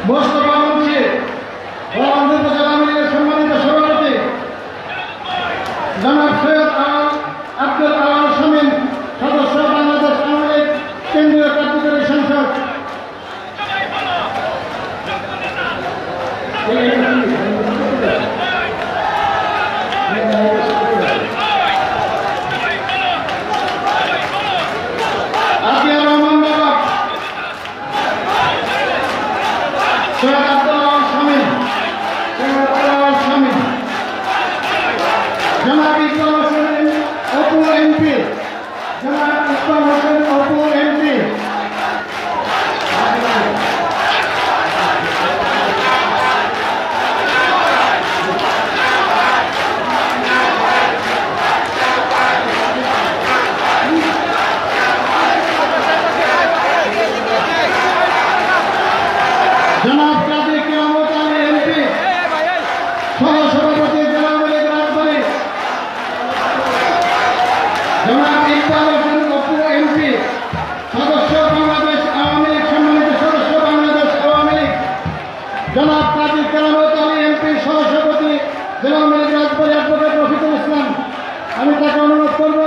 মোস্তফা মুন্সি রহমানপুর উপজেলা আওয়ামী লীগের সম্মানিত সভাপতি, জনাব সৈয়দ আব্দুল আওয়াল শামীম সদস্য বাংলাদেশ আওয়ামী লীগ কেন্দ্রীয় কার্যকরী সংসদ, আতিয়া রহমান বাবা, সৈয়দ আব্দুল আওয়াল শামীম, জনাব ইকবাল হোসেন অপু এমপি, জনাব কাজী কিয়ামত আলী এমপি, সহসভাপতি জেলা আওয়ামী লীগ রাজবাড়ী, জনাব ইকবাল হোসেন অপু এমপি সদস্য বাংলাদেশ আওয়ামী লীগ, সম্মানিত সদস্য বাংলাদেশ আওয়ামী লীগ, জনাব কাজী কিয়ামত আলী এমপি সহসভাপতি জেলা আওয়ামী লীগ রাজবাড়ী, অ্যাডভোকেট রফিকুল ইসলাম। আমি তাকে অনুরোধ করব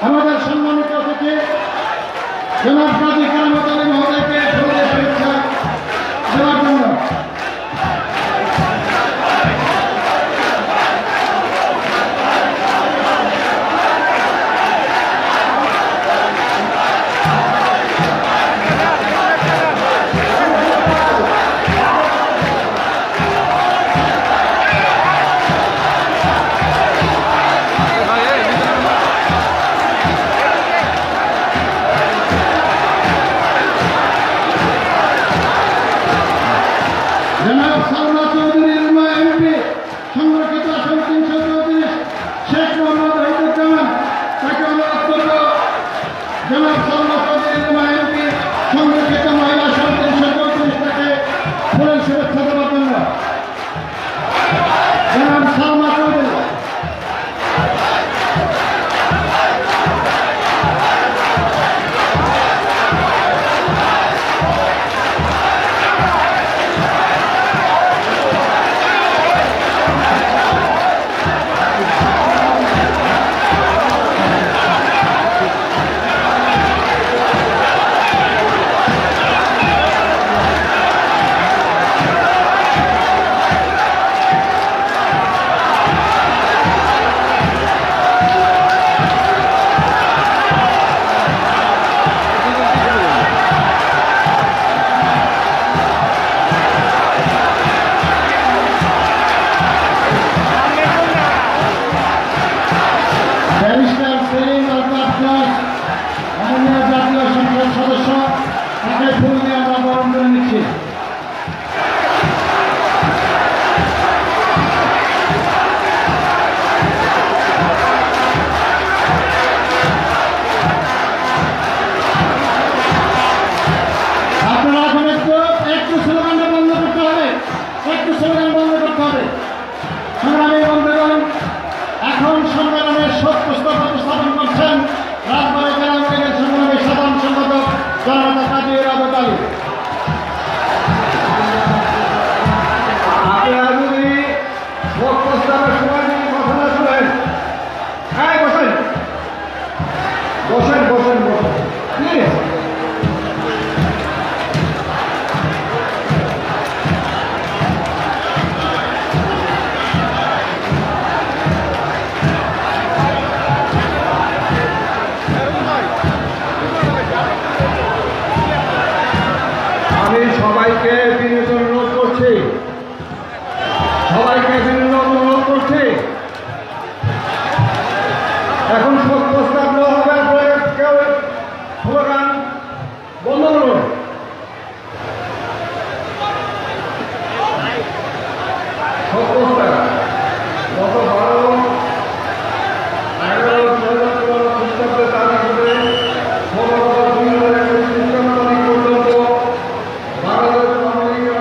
আমাদের সম্মানিত অতিথি জনাব কাজী কিয়ামত আলী মহোদয়কে ফুলের শুভেচ্ছা দেওয়ার জন্য। জনাব সালমা চৌধুরী রুমা এমপি সংরক্ষিত আসন 334 শেখ মোহাম্মদ রহিমুজ্জামান, তাকে অনুরোধ করব জনাব সালমা চৌধুরী রুমা এমপি সংরক্ষিত মহিলা আসন 334 তাকে ফুলের শুভেচ্ছা দেওয়ার জন্য। জনাব সালমা চৌধুরী, প্রস্তাবের সময় যদি কথা না শুনেন, হ্যাঁ বসেন বসেন বসেন বসেন প্লিজ। আমি সবাইকে বিনীত অনুরোধ করছি, এখন সব প্রস্তাব নেওয়া হবে। আপনারা কেউ স্লোগান বন্ধ করুন। সব প্রস্তাব গত 12-11 খ্রিস্টাব্দে তারিখ করে 16-2021 খ্রিস্টাব্দ তারিখ পর্যন্ত বাংলাদেশ আমেরিকার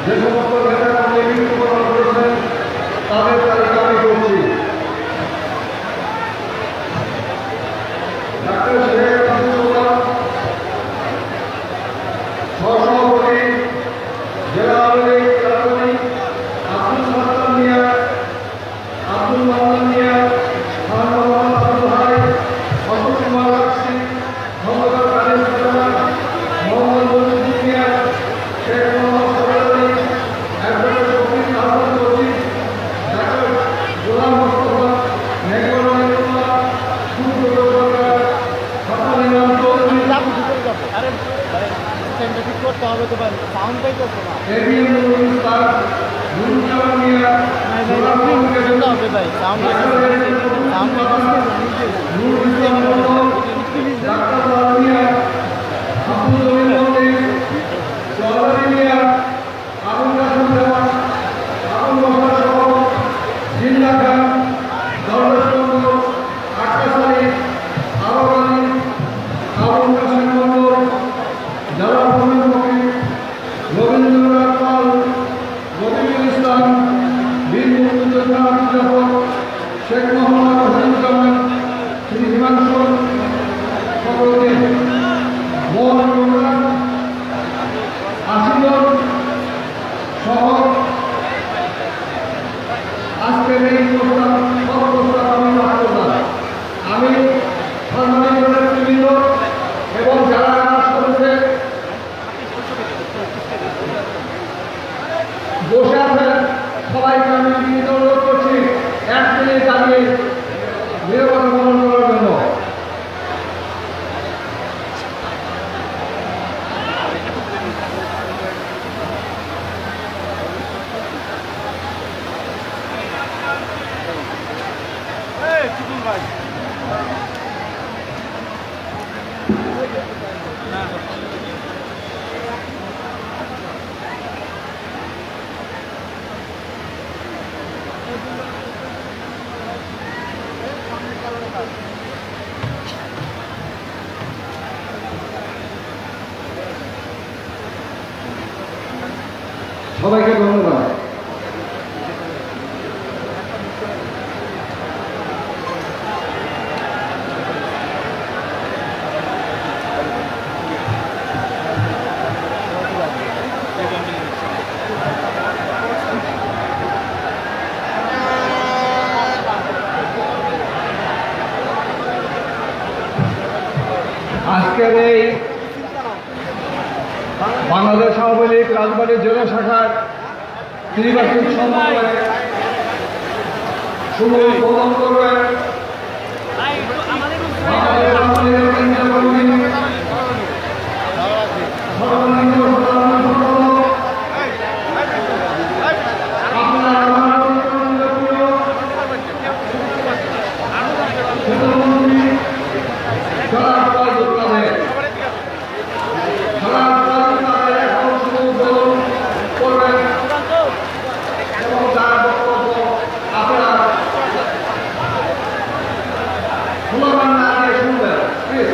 যে সমস্ত নেতারা মৃত্যুবরণ করেছেন তাদের তালিকা আমি করছি। ডাক্তার শেখ আব্দুল্লাহ, সহসভাপতি জেলা আওয়ামী লীগ রাজধানী, আব্দুল সাত্তার মিয়া, আব্দুল মান্নান মিয়া, খান মোহাম্মদ আব্দুল হাই, অশোক কুমার বাগচি, মোহাম্মদ কাদের সুলতান, মোহাম্মদ মজিদুর মিয়া, শেখ মোহাম্মদ সরোয়ার আলী, অ্যাডভোকেট শফিক আহমদ রশিদ, ডাক্তার গোলাম মোস্তফা, মেঘর রহমানুল্লাহ, সুব্রত সরকার, হাসান ইমাম চৌধুরী, এবিএম নুরুল ইসলাম, নুরুজ্জামান মিয়া, গোলাম মোহাম্মদ নুরুল ইসলাম মন্ডল, ডাক্তার সালাম মিয়া, আব্দুল জলিল মন্দির, চৌধুরী মিয়া, আবুল কাসেম দেওয়ান, আবুল বসর সহ জিন্না খান, দরবেশ চন্দ্র, আকাশ আলী, আরব আলী, আবুল কাসেম মন্ডল, জালাল মোহাম্মদ ফকির, রবীন্দ্রনাথ পাল, রফিকুল ইসলাম, বীর মুক্তিযোদ্ধা আবু জাফর, শেখ মোহাম্মদ হাসানুজ্জামান, শ্রী হিমাংশু সকলকে মোহন রমজান, আশিজন সহ আজকের এই প্রস্তাব সব প্রস্তাব আমি রাখব না। আমি সম্মানিত নেতৃবৃন্দ এবং যারা সদস্যে বসে আছেন সবাইকে আমি বিনীত অনুরোধ করছি 1 মিনিট দাঁড়িয়ে নীরবতা পালন করার জন্য। সবাইকে ধন্যবাদ। আজকের এই বাংলাদেশ আওয়ামী লীগ রাজবাড়ী জেলা শাখার ত্রিবার্ষিক সম্মেলনে শুভ উদ্বোধন করবেন বাংলাদেশ আওয়ামী লীগের কেন্দ্রীয় কমিটি সর্বনিম্ন সাধারণ সম্পাদক আপনার আমার জনপ্রিয় সেতুমন্ত্রী জনাব ফয়জুল কাদের এখন শুভ উদ্বোধন করবেন এবং তার বক্তব্য আপনারা স্লোগান না দিয়ে শুনবেন প্লিজ।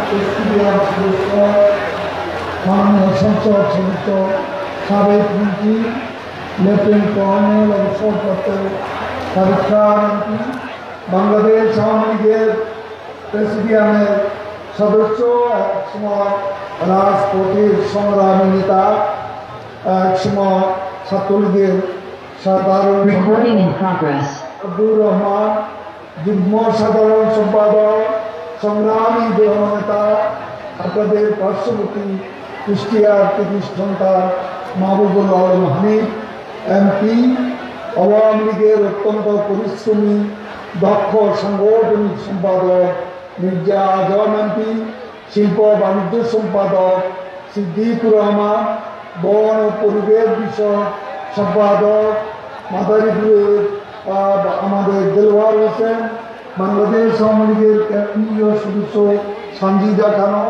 প্রেসিডিয়াম সদস্য, মাননীয় সংসদ সদস্য, সাবেক মন্ত্রী লেফটেন্যান্ট কর্নেল অবসরপ্রাপ্ত সাবেক এমপি, বাংলাদেশ আওয়ামী লীগের প্রেসিডিয়ামের সদস্য, একসময় রাজপথের সংগ্রামী নেতা, একসময় ছাত্রলীগের সাধারণ আব্দুর রহমান, যুগ্ম সাধারণ সম্পাদক, সংগ্রামী নেতা, আপনাদের পার্শ্ববর্তী কুষ্টিয়ার কৃতি সন্তান মাহবুবুল আলম হানিফ এমপি, আওয়ামী লীগের অত্যন্ত পরিশ্রমী দক্ষ সাংগঠনিক সম্পাদক মির্জা আজম এমপি, শিল্প বাণিজ্য সম্পাদক সিদ্দিকুর রহমান, বন ও পরিবেশ বিষয়ক সম্পাদক মাদারীপুরের আমাদের দেলোয়ার হোসেন, বাংলাদেশ আওয়ামী লীগের কেন্দ্রীয় সদস্য সঞ্জিদা খানম,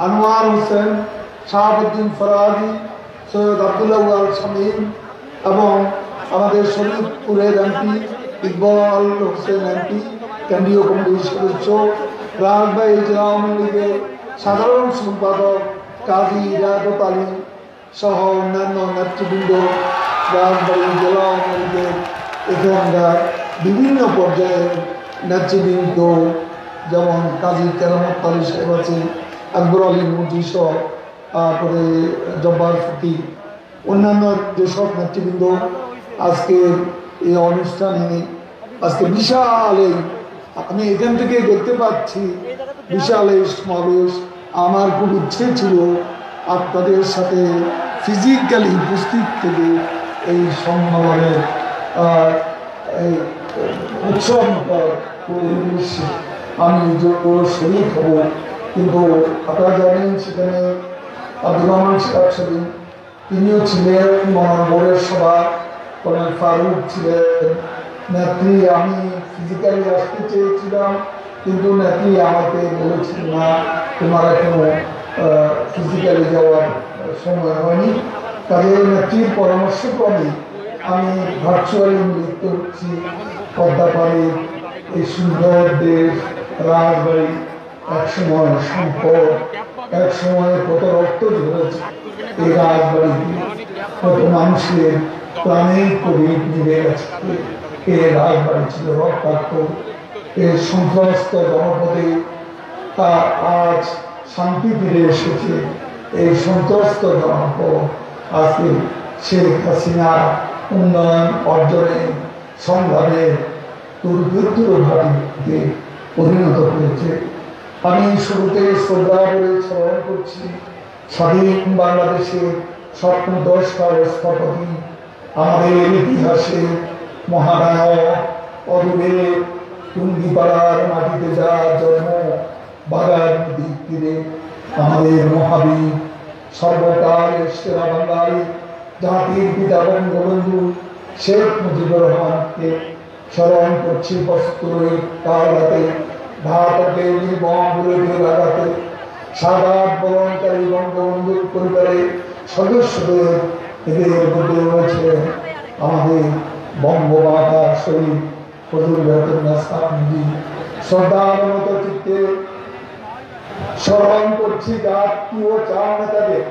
আনোয়ার হোসেন, শাহাবুদ্দিন ফরাজি, সৈয়দ আবদুল্লাহ আল শামীম এবং আমাদের শরীফপুরের এমপি ইকবাল হোসেন এমপি, কেন্দ্রীয় কমিটির সদস্য, রাজবাড়ী জেলা আওয়ামী লীগের সাধারণ সম্পাদক কাজী রায়ত আলী সহ অন্যান্য নেতৃবৃন্দ, রাজবাড়ী জেলা আওয়ামী লীগের এখানকার বিভিন্ন পর্যায়ের নেতৃবৃন্দ, যেমন কাজী কেরামত আলী সাহেব আছেন, আকবর আলী মুজি সহ, তারপরে জব্বার ফকির, অন্যান্য যেসব নেতৃবৃন্দ আজকে এই অনুষ্ঠানে, আজকে বিশাল এই, আমি এখান থেকে দেখতে পাচ্ছি বিশাল এই সমাবেশ। আমার খুব ইচ্ছে ছিল আপনাদের সাথে ফিজিক্যালি উপস্থিত থেকে এই সম্মেলনের এই উৎসব পরিবেশে আমি শরীর হব, কিন্তু আপনারা জানেন সেখানে আব্দুর রহমান সাহেব, তিনিও ছিলেন, মহানগরের সভা কর্নেল ফারুক ছিলেন, নেত্রী, আমি ফিজিক্যালি আসতে চেয়েছিলাম কিন্তু নেত্রী আমাকে বলেছিল না, তোমার এখনো ফিজিক্যালি যাওয়ার সময় হয়নি। কাজে নেত্রীর পরামর্শক্রমে আমি ভার্চুয়ালি মিলিত হচ্ছি পদ্মাপাড়ির এই সুন্দর দেশ, রাজবাড়ি, একসময় সম্পদ, একসময় কত রক্ত ঝরেছে এই রাজবাড়ি, কত মানুষের প্রাণের কবির মিলে গেছে। এই রাজবাড়ি ছিল রক্তাক্ত, এই সন্ত্রস্ত জনপদে তা আজ শান্তি ফিরে এসেছে। এই সন্ত্রস্ত জনপদ আজকে শেখ হাসিনা উন্নয়ন অর্জনে সংগ্রামে দুর্বৃত্তর ঘাটিতে পরিণত হয়েছে। আমি শুরুতে শ্রদ্ধা বলে স্মরণ করছি স্বাধীন বাংলাদেশের স্বপ্নদ্রষ্টার স্থপতি, আমাদের ইতিহাসে মহানায়ক, অদূরে টুঙ্গিপাড়ার মাটিতে যার জন্ম, বাগান নদীর তীরে আমাদের মহাবীর, সর্বকালের সেরা বাঙালি, জাতির পিতা বঙ্গবন্ধু শেখ মুজিবুর রহমানকে স্মরণ করছি। ৭৫ কাল রাতে ঢাকাতে নির্মম বুলেটের আঘাতে সাদাত বরণকারী বঙ্গবন্ধুর পরিবারের সদস্যদের এদের মধ্যে রয়েছে আমাদের বঙ্গমাতা শহীদ শ্রদ্ধার মতো চিত্তে স্মরণ করছি জাতীয় চার নেতাদের।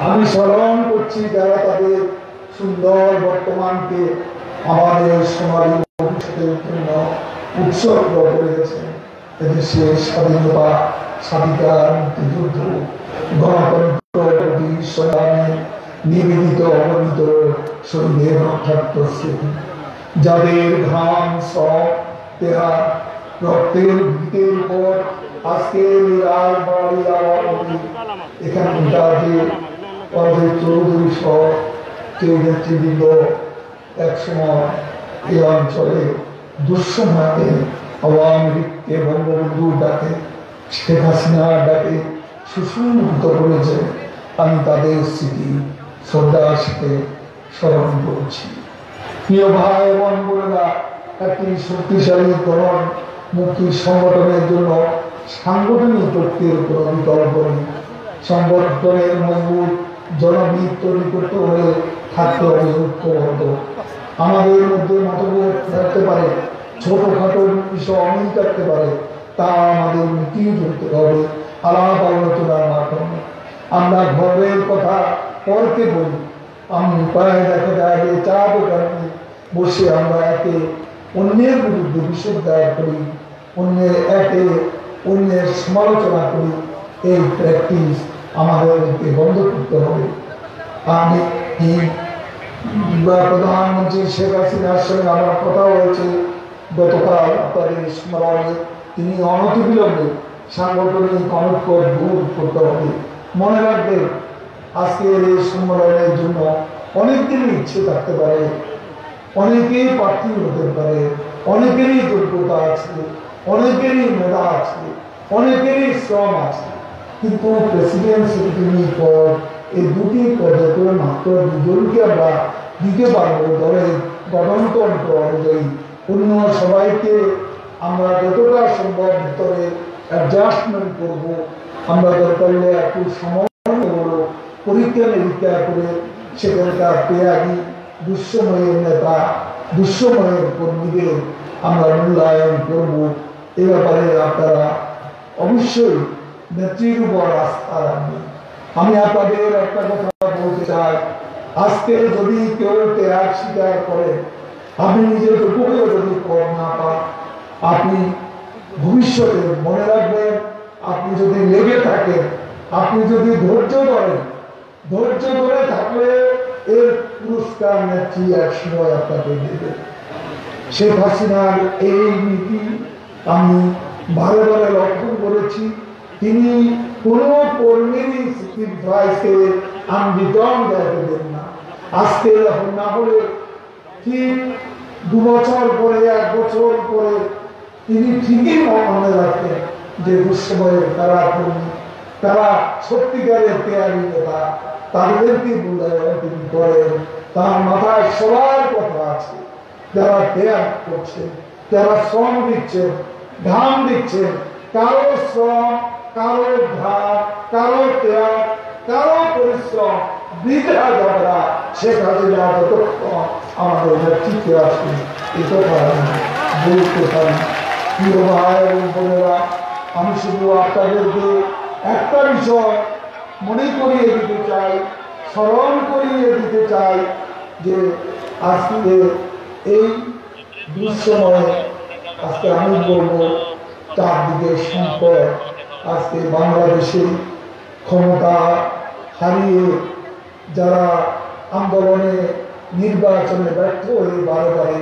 আমি স্মরণ করছি যারা তাদের সুন্দর বর্তমানকে আমাদের সোনালী ভবিষ্যতের জন্য উৎসর্গ করে গেছেন। এদেশের স্বাধীনতা, স্বাধিকার, মুক্তিযুদ্ধ, গণতন্ত্র প্রতি সংগ্রামে নিবেদিত অবনীত শহীদের রক্ষার্থ স্মৃতি, যাদের ঘাম, শ্রম, ত্যাগ, রক্তের ভিতের উপর আজকের রাজবাড়ী আওয়ামী এখানকার যে চৌধুরী সহ কেউ নেতৃবৃন্দ একসময় এই অঞ্চলে দুঃসময়ে আওয়ামী লীগকে বঙ্গবন্ধুর ডাকে, শেখ হাসিনার ডাকে সুসংহত করেছে। আমি তাদের স্মৃতি শ্রদ্ধার সাথে স্মরণ করছি। প্রিয় ভাই এবং বোনেরা, একটি শক্তিশালী তরুণ মুক্তি সংগঠনের জন্য সাংগঠনিক প্রক্রিয়ার কোনো বিকল্প নেই। সংগঠনের মজবুত জনবিদ তৈরি করতে হলে থাকতে হবে ঐক্যবদ্ধ। আমাদের মধ্যে মতভেদ থাকতে পারে, ছোটখাটো বিষয় অমিল থাকতে পারে, তা আমাদের আমাদের মিটিয়ে ধরতে হবে আলাপ আলোচনার মাধ্যমে। আমরা ঘরের কথা পরকে বলি, আমি প্রায় দেখা যায় যে চা দোকানে বসে আমরা একে অন্যের বিরুদ্ধে বিষয় দায়ের করি, অন্যের সমালোচনা করি। এই প্র্যাকটিস আমাদেরকে বন্ধ করতে হবে। আমি প্রধানমন্ত্রী শেখ হাসিনার সঙ্গে আমার কথা হয়েছে গতকাল, আপনাদের স্মরণে। তিনি অনতিবিলম্বে সাংগঠনিক অনুকূল দূর করতে হবে। মনে রাখবেন, আজকের এই সম্মেলনের জন্য অনেকেরই ইচ্ছে থাকতে পারে, অনেকেই প্রার্থী হতে পারে, অনেকেরই যোগ্যতা আছে, অনেকেরই মেধা আছে, অনেকেরই শ্রম আছে, কিন্তু প্রেসিডেন্ট সেক্রেটারি পদ এই দুটি পদে করে মাত্র দুজনকে আমরা দিতে পারবো দলের গঠনতন্ত্র অনুযায়ী। অন্য সবাইকে আমরা যতটা সম্ভব ভিতরে অ্যাডজাস্টমেন্ট করবো। আমরা দরকার হলে একটু সময় করবো, পরীক্ষা নিরীক্ষা করে সেখানকার পেয়াদি দুঃসময়ের নেতা, দুঃসময়ের কর্মীদের আমরা মূল্যায়ন করব। এ ব্যাপারে আপনারা অবশ্যই নেত্রীর উপর আস্থা রাখবেন। আমি আপনাদের একটা কথা বলতে চাই, আজকে যদি কেউ ত্যাগ স্বীকার করে, আপনি নিজের উপরেও যদি কর না পান, আপনি ভবিষ্যতে মনে রাখবেন, আপনি যদি লেগে থাকেন, আপনি যদি ধৈর্য ধরে থাকলে এর পুরস্কার নেত্রী এক সময় আপনাকে দেবে। শেখ হাসিনার এই নীতি আমি বারে বারে লক্ষ্য করেছি। তিনি কোনো কর্মীরই স্যাক্রিফাইসে আনরিটার্ন দেন না। আজকে এরকম না হলে ঠিক 2 বছর পরে, 1 বছর পরে তিনি ঠিকই মনে রাখতেন যে দুঃসময়ে তারা কর্মী, তারা সত্যিকারের পেয়ারি নেতা, তাদেরকে মূল্যায়ন তিনি করেন। তার মাথায় সবার কথা আছে, যারা ত্যাগ করছেন, যারা শ্রম দিচ্ছেন, ঘাম দিচ্ছেন, কারো শ্রম, কারো ঘাম, কারো ত্যাগ, কারো পরিশ্রম বৃথা যাবে না। শেখ হাসিনা যতক্ষণ আমাদের নেতৃত্বে আসেন, এ কথা বলতে পারি। প্রিয় ভাই এবং বোনেরা, আমি শুধু আপনাদেরকে একটা বিষয় মনে করিয়ে দিতে চাই, স্মরণ করিয়ে দিতে চাই যে আজকে এই দুঃসময়ে, আজকে আমি বলবো চারদিকে সংকট, আজকে বাংলাদেশে ক্ষমতা হারিয়ে যারা আন্দোলনে নির্বাচনে ব্যর্থ হয়ে বারে বারে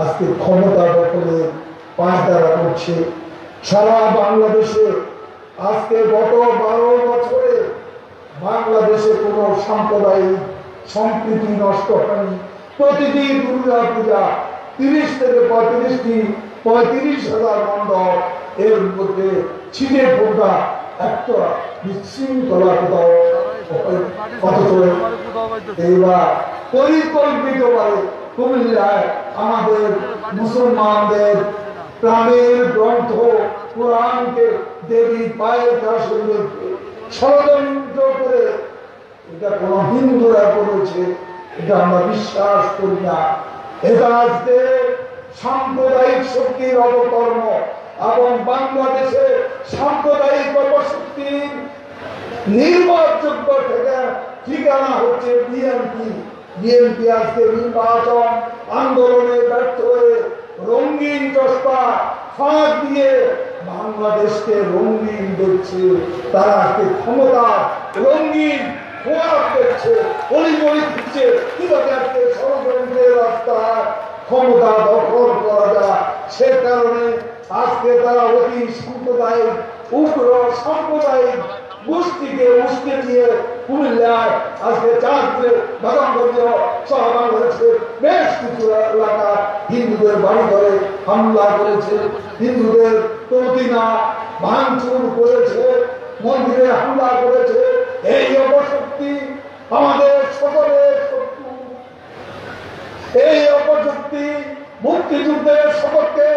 আজকে ক্ষমতা দখলে পাঁচদারা করছে সারা বাংলাদেশে। আজকে গত 12 বছরে বাংলাদেশে কোনো সাম্প্রদায়িক সম্প্রীতি নষ্ট হয়নি। প্রতিটি দুর্গা পূজা 30 থেকে 35,000 মণ্ডপ, এর মধ্যে ছিটে ফোটা একটা বিশৃঙ্খলা কোথাও। অথচ এইবার পরিকল্পিতভাবে কুমিল্লায় আমাদের মুসলমানদের প্রাণের গ্রন্থ কোরআনকে দেবী পায়ের কাছে ষড়যন্ত্র করে, এটা কোন হিন্দুরা করেছে, এটা আমরা বিশ্বাস করি না। এটা আজকে সাম্প্রদায়িক শক্তির অবকর্ম এবং বাংলাদেশে সাম্প্রদায়িক অপশক্তির নির্ভরযোগ্য ঠিকানা হচ্ছে বিএনপি। বিএনপি আজকে নির্বাচন আন্দোলনে ব্যর্থ হয়ে রঙিন চশমা ফাঁক দিয়ে বাংলাদেশকে রঙিন দেখছে। তারা আজকে ক্ষমতা রঙিন দেখছে, অলিগলি দিচ্ছে, কিভাবে আজকে ষড়যন্ত্রের রাস্তা ক্ষমতা দখল করা যায়। সে কারণে আজকে তারা অতি সাম্প্রদায়িক উগ্র সাম্প্রদায়িক গোষ্ঠীকে উস্কে দিয়ে কুমিল্লায় আজকে চাঁদপুরে বাগানগঞ্জ সহ বাংলাদেশের বেশ কিছু এলাকা হিন্দুদের বাড়ি ঘরে হামলা করেছে, হিন্দুদের প্রতিমা ভাঙচুর করেছে, মন্দিরে হামলা করেছে। এই অপশক্তি আমাদের সকলের শত্রু। এই অপশক্তি মুক্তিযুদ্ধের সপক্ষে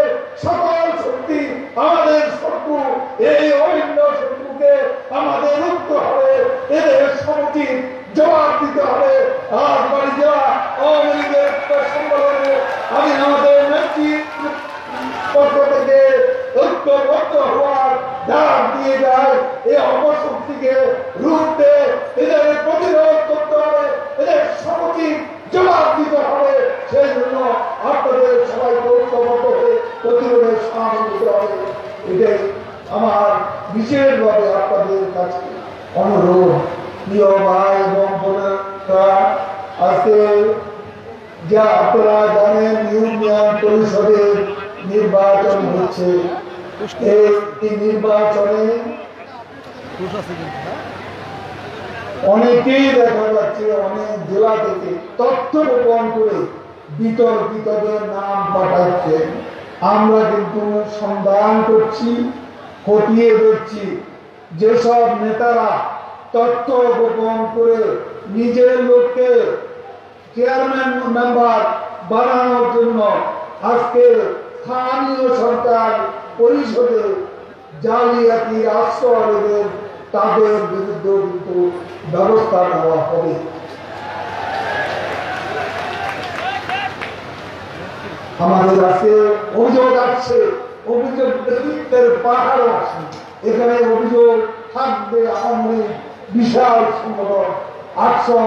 সকল শক্তি আমাদের শত্রু। এই অভিন্ন শত্রুকে আমাদের রুখতে হবে, এদের সমুচিত জবাব দিতে হবে। আর বাড়ি যাওয়া আওয়ামী লীগের সম্মেলনে আমি আমাদের নেত্রীর পক্ষ থেকে ঐক্যবদ্ধ হওয়ার এই অপশক্তিকে রুখতে, এদের প্রতিরোধ করতে হবে, এদের সঠিক জবাব দিতে হবে। সেই জন্য আপনাদের সবাইকে ঐক্যবদ্ধ হয়ে প্রতিরোধের সামনে দিতে হবে। এটাই আমার বিশেষভাবে আপনাদের কাছে অনুরোধ। প্রিয় ভাই এবং বোনেরা, আজকে যা আপনারা জানেন ইউনিয়ন পরিষদের নির্বাচন হচ্ছে। এই নির্বাচনে অনেকেই দেখা যাচ্ছে অনেক জেলা থেকে তথ্য গোপন করে বিতর্কিতদের নাম পাঠাচ্ছেন। আমরা কিন্তু সন্ধান করছি, খতিয়ে দেখছি যেসব নেতারা তথ্য গোপন করে নিজের লোককে চেয়ারম্যান মেম্বার বানানোর জন্য আজকে স্থানীয় সরকার পরিষদে জালিয়াতির আশ্রয় দেবেন, তাদের বিরুদ্ধে কিন্তু ব্যবস্থা নেওয়া হবে। আমাদের কাছে অভিযোগ আসছে, অভিযোগ ব্যক্তিত্বের পাহাড় আছে। এখানে অভিযোগ থাকবে আওয়ামী বিশাল সংগঠন 800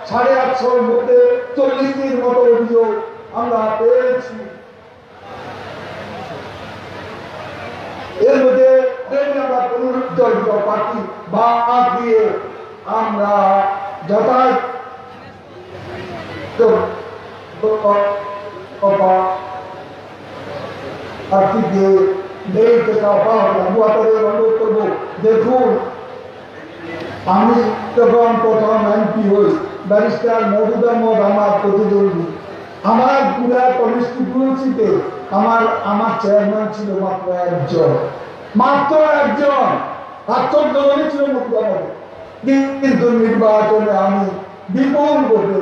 850 মধ্যে 40টির মতো অভিযোগ আমরা পেয়েছি। এর মধ্যে আমরা পুনরুজ্জীবিত পার্টি বাদ দিয়ে আমরা যাতায়াত প্রার্থীকে অনুরোধ করবো। দেখুন, আমি যখন প্রথম এমপি হই, ব্যারিস্টার মওদুদ আহমদ আমার প্রতিদ্বন্দ্বী। আমার পুরা কনস্টিটিউয়েন্সিতে আমার চেয়ারম্যান ছিল মাত্র একজন, আত্মজনই ছিল মওদুদ আহমদ। কিন্তু নির্বাচনে আমি বিপুল ভোটে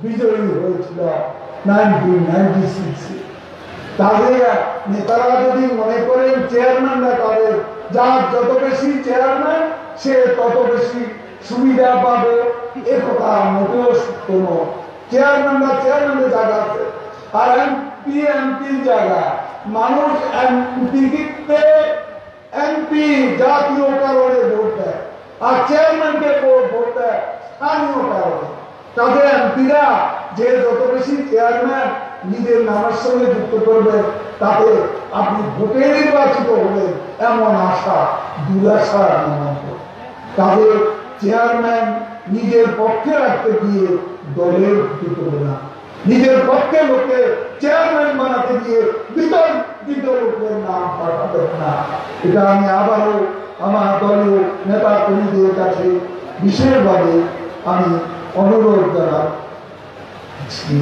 বিজয়ী হয়েছিল 1996। তাদের নেতারা যদি মনে করেন চেয়ারম্যানরা তাদের যার যত বেশি চেয়ারম্যান সে তত বেশি সুবিধা পাবে, এ কথা মোটেও সত্য নয়। চেয়ারম্যানরা চেয়ারম্যানের জায়গা আছে, আর এমপির জায়গা। মানুষ এমপি জাতীয় কারণে ভোট দেয়, আর চেয়ারম্যানকে ভোট দেয় স্থানীয় কারণে। তাদের এমপিরা যে যত বেশি চেয়ারম্যান নিজের নামের সঙ্গে যুক্ত করবে, তাতে আপনি ভোটে নির্বাচিত হবেন এমন আশা দুরাশা মানব। তাদের চেয়ারম্যান নিজের পক্ষে রাখতে গিয়ে দলের ক্ষতি করবে না, নিজের পক্ষে লোকে চেয়ারম্যান বানাতে গিয়ে বিতর্কিত লোকের নাম পাঠাবেন না। এটা আমি আবারও আমার দলীয় নেতা কর্মীদের কাছে বিশেষভাবে আমি অনুরোধ জানাচ্ছি।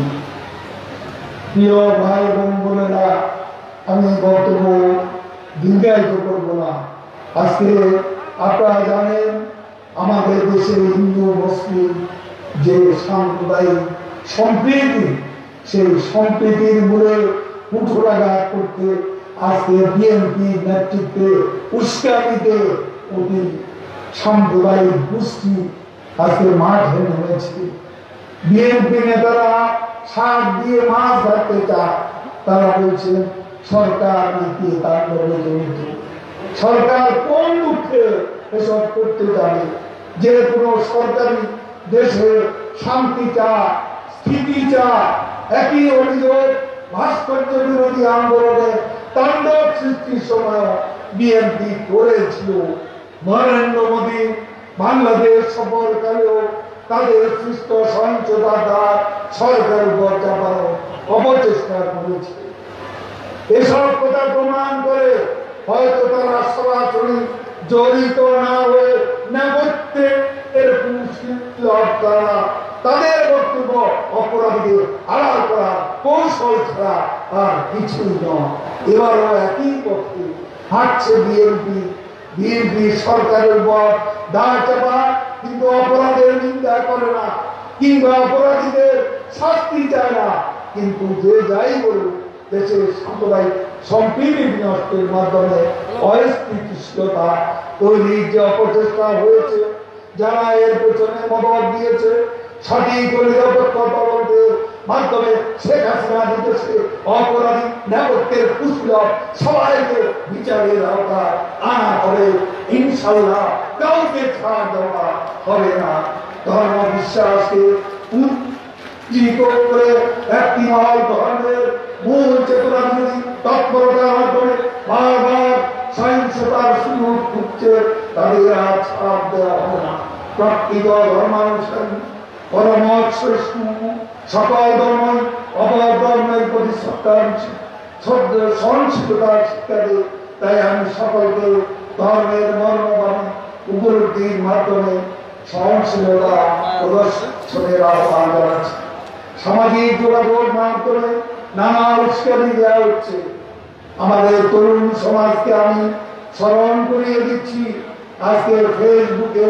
প্রিয় ভাই এবং বোনেরা, আমি বক্তব্য দীর্ঘায়িত করব না। আজকে আপনারা জানেন আমাদের দেশে হিন্দু মুসলিম যে সাম্প্রদায়িক সম্প্রীতি, সেই সম্প্রীতির মূলে কুঠারাঘাত করতে আজকে বিএনপি নেতৃত্বে উস্কানিতে অতি সাম্প্রদায়িক গোষ্ঠী আজকে মাঠে নেমেছে। বিএনপি নেতারা শাক দিয়ে মাছ ধরতে চায়। তারা বলছে সরকার নাকি তার লগে জড়িত। সরকার কোন দুঃখে এসব করতে যাবে? যে কোনো সরকারি দেশে শান্তি চায়, স্থিতি চায়। একই অভিযোগ ভাস্কর্য বিরোধী আন্দোলনে তাণ্ডব সৃষ্টির সময় বিএনপি করেছিল। নরেন্দ্র মোদী বাংলাদেশ সফরকালেও তাদের সৃষ্ট সহিংসতার দ্বার সরকার উপর চাপানোর অপচেষ্টা করেছে। এসব কথা প্রমাণ করে হয়তো তারা সরাসরি জড়িত না হয়ে নেপথ্যের তাদের বক্তব্য অপরাধীদের আড়াল করা কৌশল ছাড়া আর কিছুই নয়। এবারও একই পথে হাঁটছে বিএনপি সরকারের উপর দাঁড় চাপা, কিন্তু অপরাধের নিন্দা করে না কিংবা অপরাধীদের শাস্তি চায় না। কিন্তু যে যাই বলুক, দেশের সাম্প্রদায়িক সম্প্রীতি বিনষ্টের মাধ্যমে অস্থিতিশীলতা তৈরির যে অপচেষ্টা হয়েছে, যারা এর পেছনে মদত দিয়েছে, সঠিক ও নিরপেক্ষ তদন্তের মাধ্যমে শেখ হাসিনা দিতেছে অপরাধী নেপথ্যের কুশীলব সবাইকে বিচারের আওতায় আনা করে ইনশাআল্লাহ কাউকে ছাড় দেওয়া হবে না। ধর্ম বিশ্বাসকে উজ্জীবিত করে একটি মহল ধর্মের মূল চেতনা যদি তৎপরতার মাধ্যমে বারবার সহিংসতার সুযোগ খুঁজছে, তাদের আর ছাড় দেওয়া হবে না। প্রকৃত ধর্মানুসারী পরমত সহিষ্ণু সকল ধর্মই অপর ধর্মের প্রতি সহনশীলতার শিক্ষা দেয়। তাই আমি সকলকে ধর্মের মর্মবাণী উপলব্ধির মাধ্যমে সহনশীলতা প্রদর্শনের আহ্বান জানাচ্ছি। সামাজিক যোগাযোগ মাধ্যমে নানা উস্কানি দেওয়া হচ্ছে। আমাদের তরুণ সমাজকে আমি স্মরণ করিয়ে দিচ্ছি, আজকে ফেসবুকে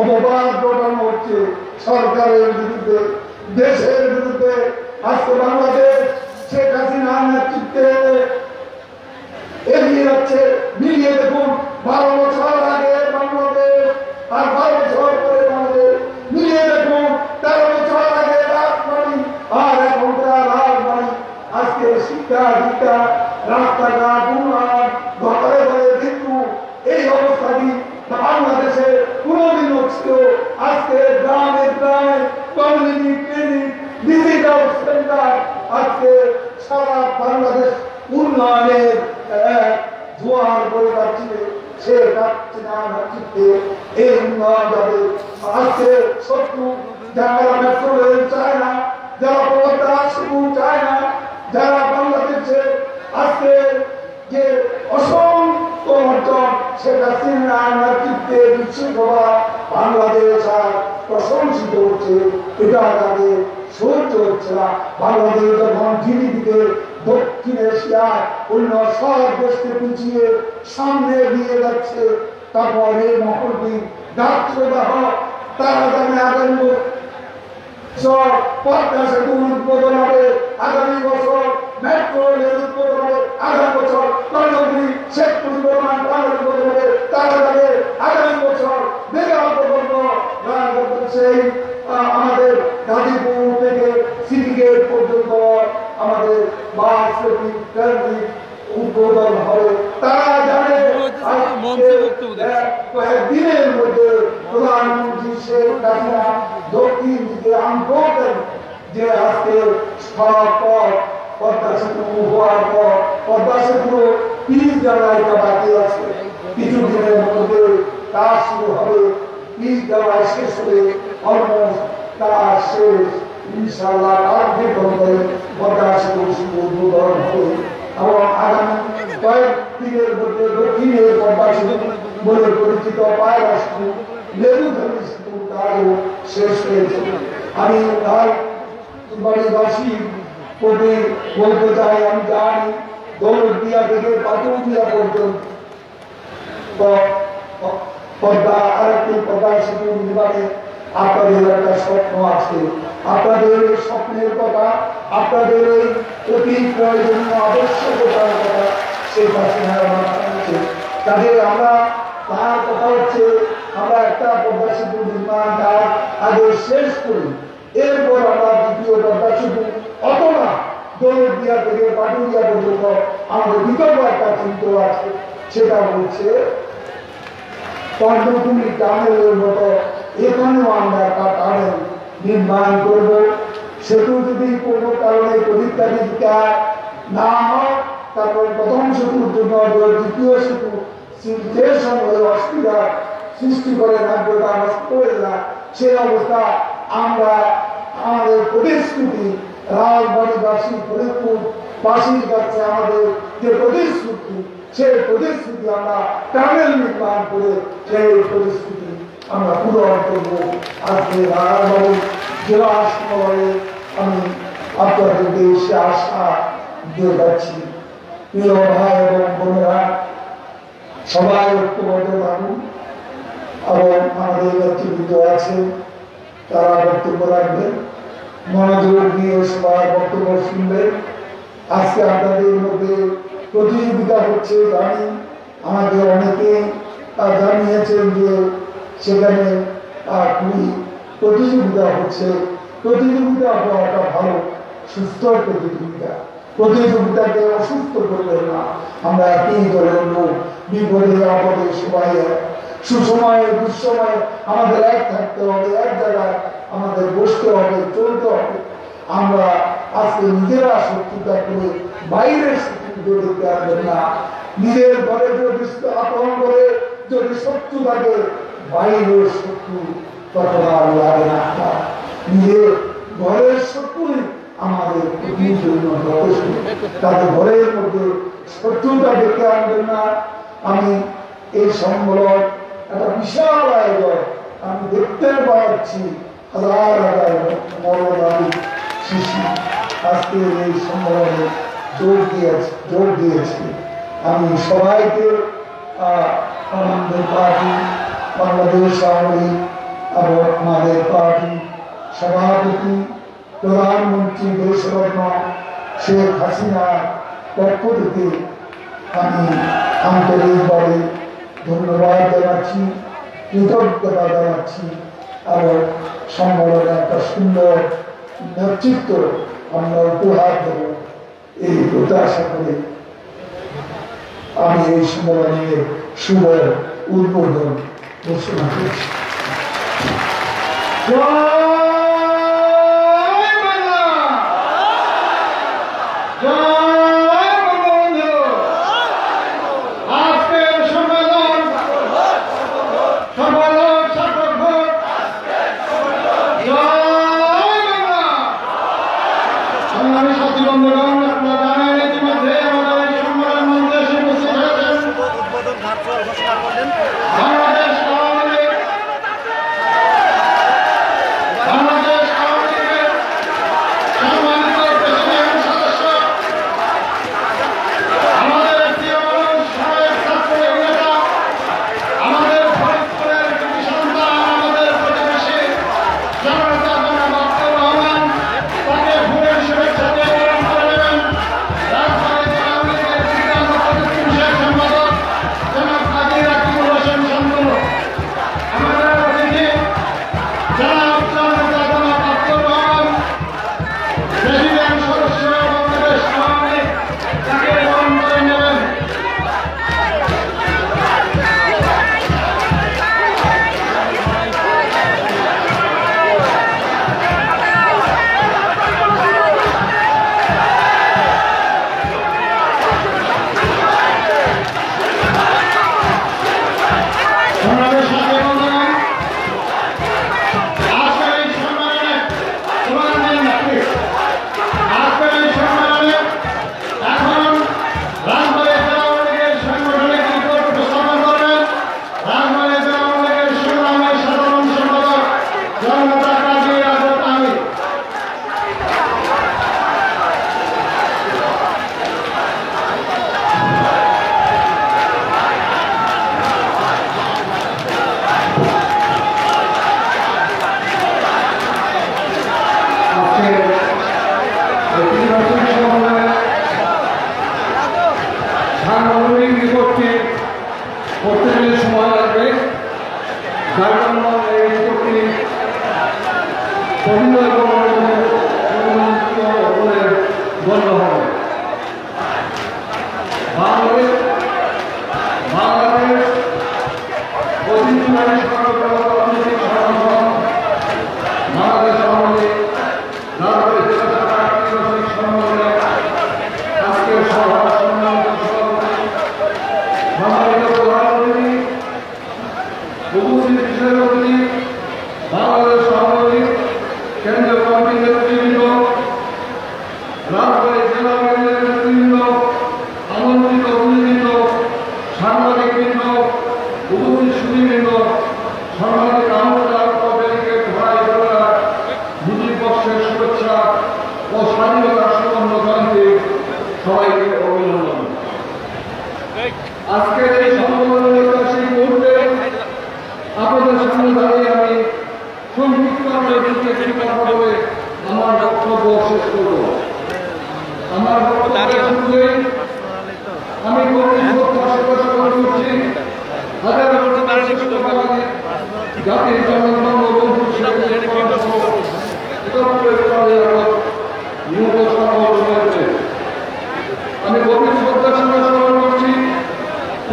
অপবাদ ঘটানো হচ্ছে সরকারের বিরুদ্ধে, দেশের বিরুদ্ধে। আজকে বাংলাদেশ শেখ হাসিনার নেতৃত্বে এগিয়ে যাচ্ছে। মিলিয়ে দেখুন, 12 বছর আগে বাংলাদেশ আর 12 বছর পরে বাংলাদেশ, মিলিয়ে দেখুন 13 বছর আগে রাজবাড়ি আর এখনকার রাজবাড়ি। আজকে শিক্ষা দীক্ষা রাস্তাঘাট উন্নয়ন ঘরে ঘরে, কিন্তু এই অবস্থাটি বাংলাদেশে কোনোদিনও ছিল। আজকে গ্রামে গ্রামে কমিউনিটি ক্লিনিক, ডিজিটাল সেন্টার, আজকে সারা বাংলাদেশ উন্নয়নের জোয়ার বয়ে যাচ্ছে। সে যাচ্ছে না নেতৃত্বে এই উন্নয়ন যাবে। আজকে শত্রু যারা মেট্রো রেল চায় না, যারা পদ্মা সেতু চায় না, যারা বাংলাদেশে আজকে যে অসংখ্য অর্জন শেখ হাসিনার নেতৃত্বে বিশ্বসভা বাংলাদেশ আর প্রশংসিত হচ্ছে, এটা তাদের সহ্য হচ্ছে না। বাংলাদেশ যখন জিডিপিতে দক্ষিণ এশিয়ার অন্য সব দেশকে পিছিয়ে সামনে দিয়ে যাচ্ছে, তখন এই মহলটি ডাক্তারদাহ তারা জানে আগামী বছর পদ্মা সেতু উদ্বোধন হবে, আগামী বছর মেট্রো রেল উদ্বোধন হবে, আগামী বছর কর্ণগিরি শেখ মুজিবুর রহমান উদ্বোধন হবে, তারা জানে আগামী বছর মেগা প্রকল্প সেই আমাদের গাজীপুর থেকে সিটি গেট পর্যন্ত আমাদের বাস উদ্বোধন হবে। তারা জানে কয়েকদিনের মধ্যে প্রধানমন্ত্রী শেখ হাসিনা দক্ষিণ দিকে আন্দোলন যে আজকে পদ্মা সেতু হওয়ার পর পদ্মা সেতু 30 জানুয়ারিটা বাকি আছে, কিছুদিনের মধ্যে কাজ শুরু হবে। 30 জানুয়ারি শেষ হলে অলমোস্ট কাজ শেষ। ইনশাআল্লাহ পদ্মা সেতু উদ্বোধন হবে এবং আগামী কয়েকদিনের মধ্যে দক্ষিণের পদ্মা সেতু বলে পরিচিত পায়রা সেতু, লেবুখালী সেতু কাজও শেষ হয়েছে। আমি বাড়িবাসী প্রতি বলতে চাই, আমি জানি দৌলতদিয়া থেকে পাটুরিয়া পর্যন্ত পদ্মা আরেকটি পদ্মা সেতু নির্মাণে আপনাদের একটা স্বপ্ন আছে। আপনাদের এই স্বপ্নের কথা, আপনাদের এই অতি প্রয়োজনীয় আবশ্যকতার কথা সেই পাশে কাজে আমরা তার কথা হচ্ছে আমরা একটা পদ্মা সেতু নির্মাণ কাজ আগে শেষ করি, এরপর আমরা দ্বিতীয় পদ্মা সেতু অথবা দৌলতদিয়া থেকে পাটুরিয়া পর্যন্ত আমাদের বিকল্প একটা চিন্তা আছে, সেটা হচ্ছে পদ্মকুমি টানেলের মতো এখানেও আমরা একটা টানেল নির্মাণ করব। সেতু যদি কোনো কারণে পরীক্ষা না হয়, তারপর প্রথম সেতুর জন্য দ্বিতীয় সেতু যে সময় অসুবিধা সৃষ্টি করে নাগ্যতা নষ্ট করে না, সেই অবস্থা আমরা আমাদের প্রতিশ্রুতি রাজবাড়িবাসী ফরিদপুর বাসীর কাছে আমাদের যে প্রতিশ্রুতি, সেই প্রতিশ্রুতি আমরা টানেল নির্মাণ করে সেই প্রতিশ্রুতি আমরা পূরণ করব। আজকে রাজবাড়ি জেলা হাসপাতালে আমি আপনাদের দেশে আশা দিয়ে যাচ্ছি। প্রিয় ভাই এবং বোনেরা, সবাই ঐক্যবদ্ধ থাকুন এবং আমাদের নেতৃবৃন্দ আছে তারা বক্তব্য রাখবেন, মনোযোগ দিয়ে সবার বক্তব্য শুনবেন। আজকে আপনাদের মধ্যে প্রতিযোগিতা হচ্ছে জানি, আমাদের অনেকে জানিয়েছেন যে সেখানে খুবই প্রতিযোগিতা হচ্ছে। প্রতিযোগিতা হওয়াটা ভালো, সুস্থ প্রতিযোগিতা। প্রতিযোগিতাকে অসুস্থ করবেন না। আমরা একই দলের লোক, বিপদে আপদে সবাই এক, সুসময়ে দুঃসময়ে আমাদের এক থাকতে হবে, এক জায়গায় আমাদের বসতে হবে, চলতে হবে। আমরা আজকে নিজেরা শত্রুতা করে বাইরের শত্রু দেখতে আসবেন না। নিজের ঘরে যদি আক্রমণ করে যদি শত্রু থাকে, বাইরের শত্রু তখন আর লাগে না। নিজের ঘরের শত্রুই আমাদের ক্ষতির জন্য যথেষ্ট। তাদের ঘরের মধ্যে শত্রুতা দেখতে আনবেন না। আমি এই সম্মেলন একটা বিশাল আয়োজন, আমি দেখতে পাচ্ছি হাজার হাজার মরণালী শিশু আজকে এই সম্মেলনে যোগ দিয়েছে। আমি সবাইকে আমাদের পার্টি বাংলাদেশ আওয়ামী লীগ এবং আমাদের পার্টি সভাপতি প্রধানমন্ত্রী দেশরত্ন শেখ হাসিনার পক্ষ থেকে আমি আন্তরিকভাবে ধন্যবাদ জানাচ্ছি, কৃতজ্ঞতা জানাচ্ছি এবং সম্মেলনে একটা সুন্দর নেতৃত্ব আমরা উপহার দেব এই প্রত্যাশা করে আমি এই সম্মেলনের শুভ উদ্বোধন ঘোষণা করছি।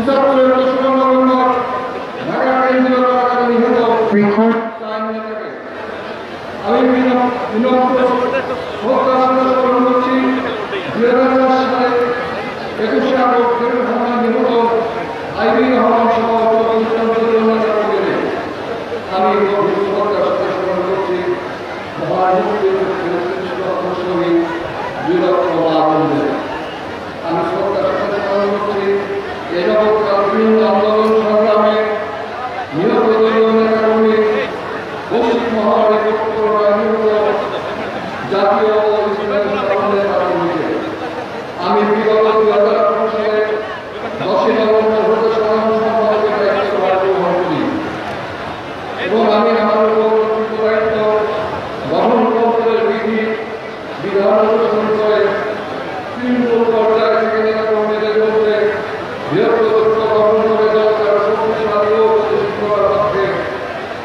ইসাপুরের সুবর্ণ নম্বর ঢাকা কেন্দ্রীয় কারাগারে নিহত চার নেতাকে আমি বিনম্র শ্রদ্ধা স্মরণ করছি। 2004 সালে 21শে আগস্ট হামলায় নিহত আইবি রহমান সহ আমি গভীর শ্রদ্ধার সাথে স্মরণ করছি মহানবীর শহীদ 2 লক্ষ মা-বোনদের। আমি শ্রদ্ধার সাথে স্মরণ করছি এই নবকাল বিভিন্ন আন্দোলন সংগ্রামে নিহত দলীয় নেতাকর্মী পশ্চিম মহানগরে নিহত জাতীয় ও ইসলামী নেতাকর্মীকে। আমি বিগত 2018 সালে 10ই নভেম্বর হতে সাধারণ সম্পাদকের দায়িত্ব গ্রহণ করি এবং আমি আমার উপর দায়িত্ব গঠন কৌশলের বিধি বিধান অনুসরণ করে তৃণমূল পর্যায় থেকে নেতাকর্মীদের মধ্যে বৃহত্তর ঐক্য গঠন করে দরকার শক্তিশালী ও প্রতিষ্ঠিত করার লক্ষ্যে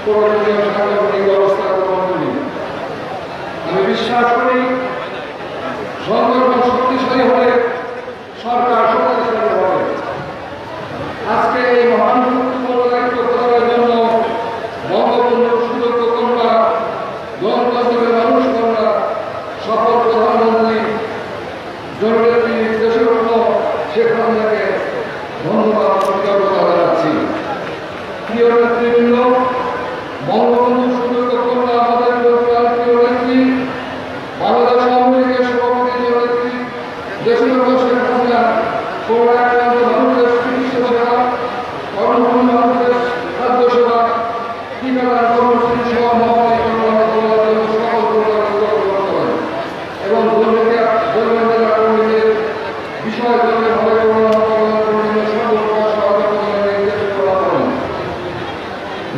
প্রয়োজনীয় সাংগঠনিক ব্যবস্থা গ্রহণ করি। আমি বিশ্বাস করি সংগঠন শক্তিশালী হলে সরকার শক্তিশালী হবে। আজকে এই মহান গুরুত্বপূর্ণ দায়িত্ব পালনের জন্য বঙ্গবন্ধুর সুযোগ্য কন্যা গণতন্ত্রের মানুষ কন্যা সফল প্রধানমন্ত্রী জননেত্রী দেশরত্ন শেখ হাসিনাকে ধন্যবাদ কৃতজ্ঞতা জানাচ্ছি। প্রিয় নেতৃবৃন্দ, বঙ্গবন্ধুর সুযোগ্য কন্যা আমাদের প্রিয় নেত্রী বাংলাদেশ আওয়ামী লীগের সভাপতি জননেত্রী দেশরত্ন শেখ হাসিনা করোনাক্রান্ত মানুষদের চিকিৎসা সেবা, কর্মভূমি মানুষদের খাদ্য সেবা, টিকাদান কর্মসূচি সহ মহামারী সকল গ্রহণ করেন এবং কর্মীদের বিষয় ভাবে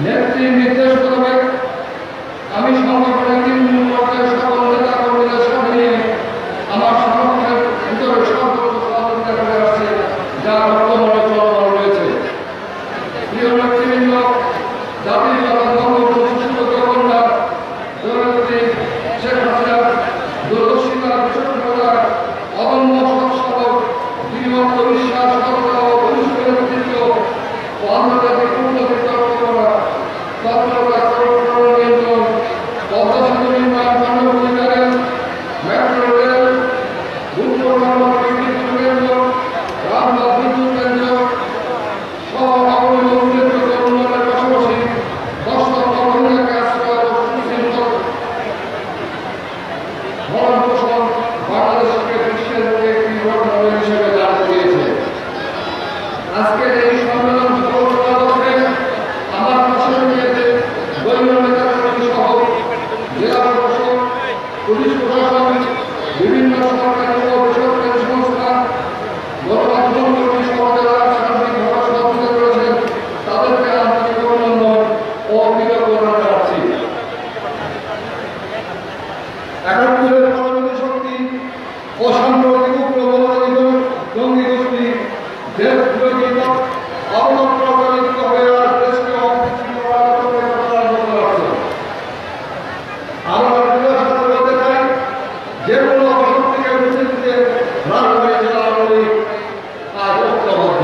নেত্রীর নির্দেশ মোতাবেক আমি সংগঠনের তৃণমূল পর্যায়ের সকল নেতা কর্মীদের সাথে নিয়ে আমার সামর্থ্যের ভিতরে সর্বোচ্চ সহযোগিতা করে আসছে, যা বর্তমানে চলমান রয়েছে। প্রিয় নেতৃবৃন্দ, জাতির পিতা বঙ্গবন্ধু সুযোগ্য কন্যা জননেত্রী শেখ হাসিনার দূরদর্শিতা, বিচক্ষণতা, অদম্য সৎসাধক, দৃঢ় বিশ্বাস, সততা ও ঘনিষ্ঠ নেতৃত্ব ও আন্তর্জাতিক উন্নতির তৎপরতা, তৎপরতা নিয়ন্ত্রণ, পদ্মা সেতু নির্মাণ, পাণ্ডবনী রেল, মেট্রো রেল, গুরুত্বপূর্ণ বিদ্যুৎ কেন্দ্র, রামবাগ বিদ্যুৎ কেন্দ্র সহ অবৈধ উল্লেখযোগ্য উন্নয়নের পাশাপাশি 10 লক্ষ মহিলাকে আশ্রয় ও সুশৃঙ্খল ভরণ পোষণ বাংলাদেশকে বিশ্বের একটি রোল হিসেবে দাঁড়িয়ে দিয়েছে। আজকের এই সম্মেলন সফলতাকে আমার পাশে নিয়েছে দলীয় নেতাকর্মী সহ জেলা প্রশাসক, পুলিশ প্রশাসন, বিভিন্ন সরকারি ও বেসরকারি সংস্থা, গণমাধ্যম কর্মী সহ যারা সার্বিকভাবে সহযোগিতা করেছেন তাদেরকে আন্তরিক অভিনন্দন ও কৃতজ্ঞতা জানাচ্ছি। 71-এর পরবর্তী শক্তি ও সাম্প্রতিক উগ্রবাদী জঙ্গি গোষ্ঠী দেশ বিরোধী অবনপ্রচারিত হয়ে আর দেশকে আমরা সাথে বলতে চাই যে কোনো অশক্তিকে মুছে দিতে রাজবাড়ী জেলা আওয়ামী আজ ঐক্যবদ্ধ।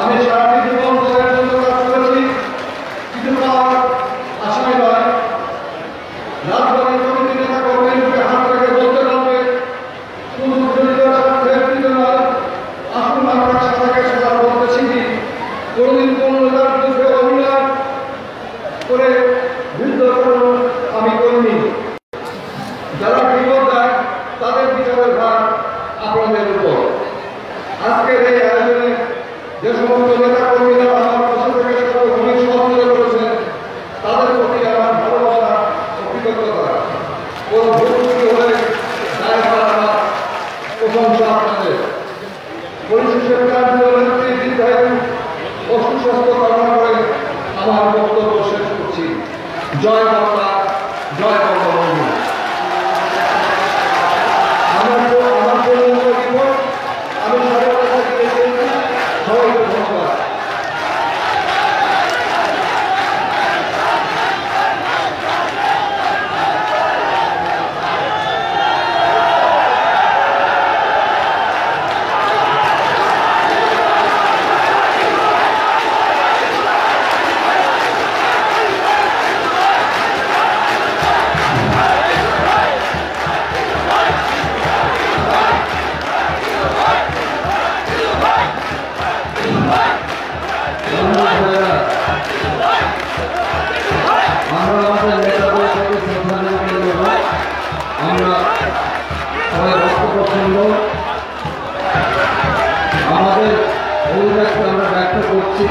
আমি সারাটি জীবন তাদের জন্য কাজ করেছি, কিছু পাওয়ার আশাই নয়। রাজবাড়ী প্রতিটি নেতা কর্মীকে হাত রেখে বলতে পারবে শুধু নয়, আসুন আমরা সাদাকে সাদা বলতে শিখি। কোনদিন কোন নেতার বিরুদ্ধে অভিনয় করে বিরুদ্ধ আমি করিনি। যারা বিপদ দেয় তাদের বিচারের ভার আপনাদের উপর। আজকের এই আয়োজনে যে সমস্ত নেতা কর্মীরা আমার পাশে থেকে সার্বক্ষণিক সহযোগিতা করেছেন তাদের প্রতি আমার ভালোবাসা ও কৃতজ্ঞতা। কোন ভুল হলে দায় পাওয়া প্রশংসা আপনাদের। পরিশেষে নেত্রী দীর্ঘায়ু ও সুস্বাস্থ্য কামনা করে আমার বক্তব্য শেষ করছি। জয় বাংলা, জয় বঙ্গবন্ধু। আমি সবাইকে ধন্যবাদ। অভিব্যক্তি আমরা ব্যক্ত করছি।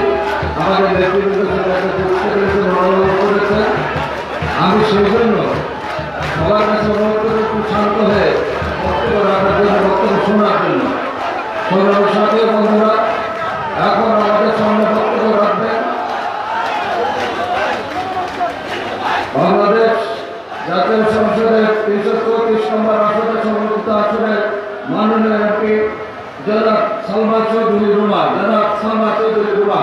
আমাদের নেতৃবৃন্দ মনোনয়ন করেছেন। আমি সেই জন্য সবার কাছে অনুরোধ করে একটু শান্ত হয়ে বক্তব্য রাখার জন্য, বক্তব্য শোনার জন্য। সংগ্রামের সাথে বন্ধুরা, এখন আমাদের সামনে বক্তব্য রাখবেন বাংলাদেশ জাতীয় সংসদের ৩৩৪ নম্বর আসনে সংরক্ষিত আসনের মাননীয় এমপি জনাব সালমা চৌধুরী রুমা। জনাব সালমা চৌধুরী রুমা।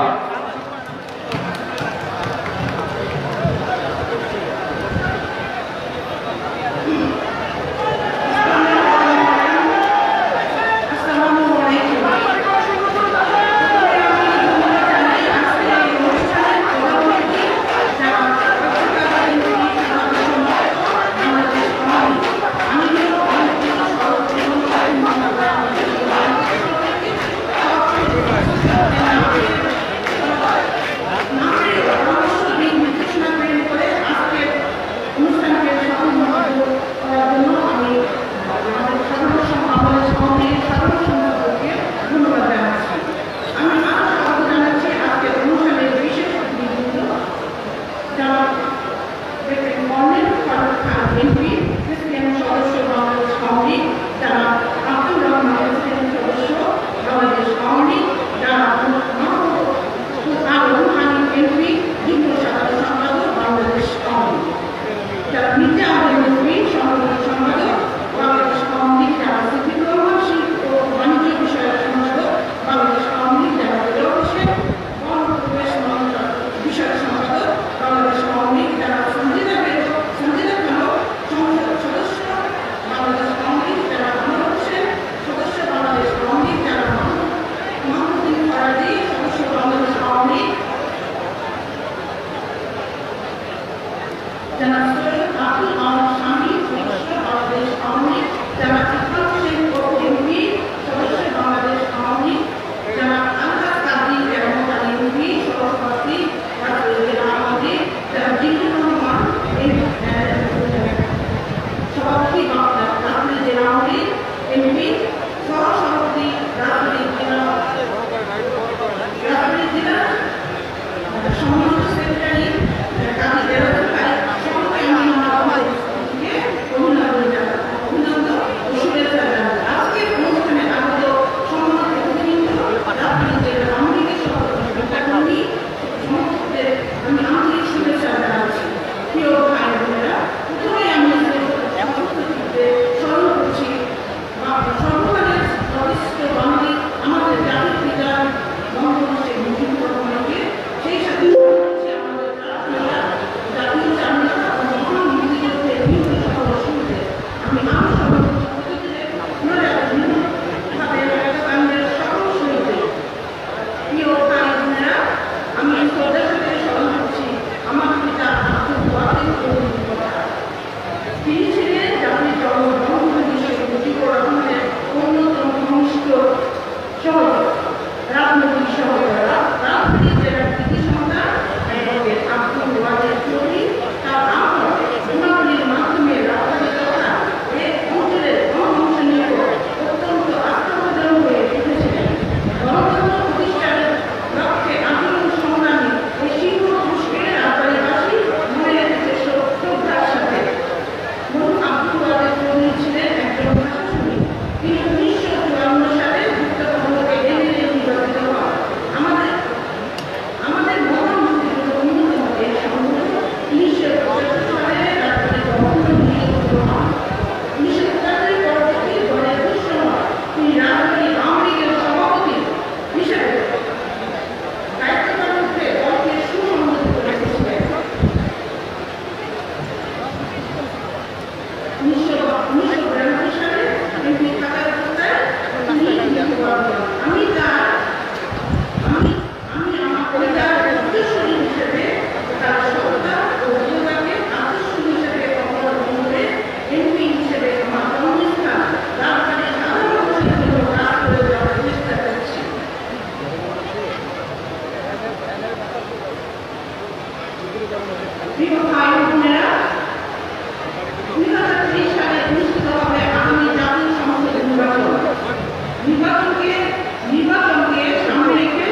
নির্বাচনকে সামনে রেখে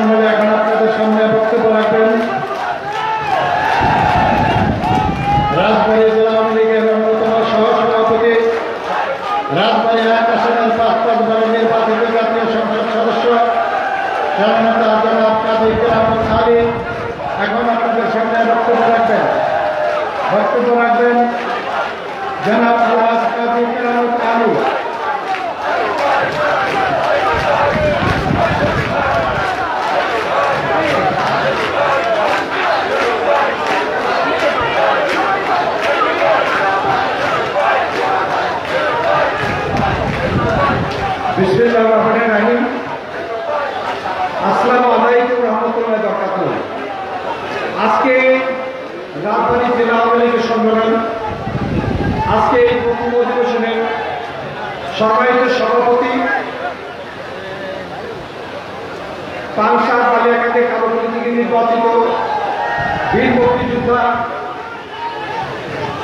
মন্ডলী এখন আপনাদের সামনে বক্তব্য রাখবেন রাজবাড়ী জেলা আওয়ামী লীগের অন্যতম সহসভাপতি, রাজবাড়ী 1 আসনের 5 নির্বাচিত জাতীয় সংসদ সদস্য জননেতা জনাব কাজী কেরামত আলী এখন আপনাদের সামনে বক্তব্য রাখবেন জনাব আলহাজ কাজী কেরামত আলী। বিসমিল্লাহির রহমানির রহিম। আসসালামু আলাইকুম রহমতুল্লাহ বরকাতুহ। আজকে রাজবাড়ী জেলা আওয়ামী লীগের সম্মেলন, আজকে এই প্রথম অধিবেশনের সম্মানিত সভাপতি পাংশা বালিয়াকান্দি কালোপল্লী থেকে নির্বাচিত বীর মুক্তিযোদ্ধা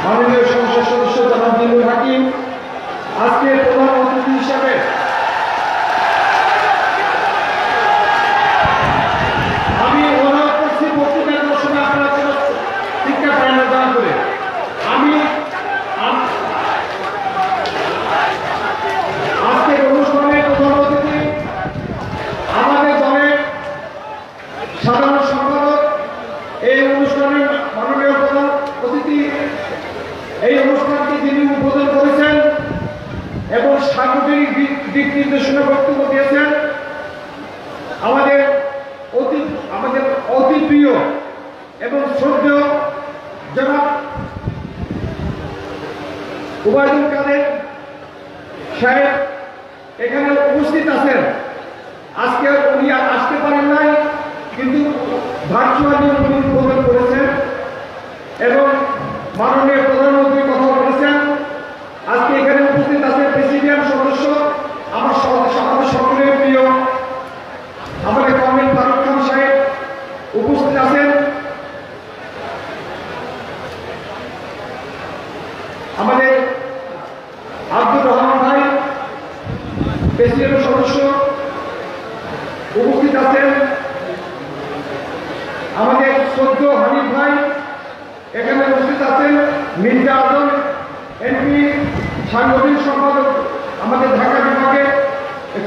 মাননীয় সংসদ সদস্য জনাব জিল্লুর হাকিম, আজকে প্রধান অতিথি হিসাবে আমি অনুরোধ করছি পত্রিকার দর্শনে আপনারা কোনো শিক্ষা পায় না দয়া করে। আমি আজকের অনুষ্ঠানে প্রধান অতিথি আমাদের দলের সাধারণ সম্পাদক, এই অনুষ্ঠানের মাননীয় প্রধান অতিথি, এই অনুষ্ঠানটি যিনি উদ্বোধন করেছেন এবং সাংগঠনিক দিক নির্দেশনা বক্তব্য দিয়েছেন আমাদের অতি প্রিয় এবং শ্রদ্ধেয় জনাব ওবায়দুল কাদের সাহেব এখানে উপস্থিত আছেন। আজকে উনি আসতে পারেন নাই, কিন্তু ভার্চুয়ালি উনি উদ্বোধন করেছেন এবং মাননীয় প্রধানমন্ত্রী কথা বলেছেন। আজকে এখানে উপস্থিত আছেন প্রেসিডিয়াম সদস্য আমাদের সকলের প্রিয় আমাদের কর্নেল ফারুক খান সাহেব উপস্থিত আছেন, আমাদের আব্দুর রহমান ভাই প্রেসিডিয়াম সদস্য উপস্থিত আছেন, আমাদের শ্রদ্ধ হানিফ ভাই এখানে উপস্থিত আছেন, মির্জা আজম এমপি সাংগঠনিক সম্পাদক আমাদের ঢাকা বিভাগে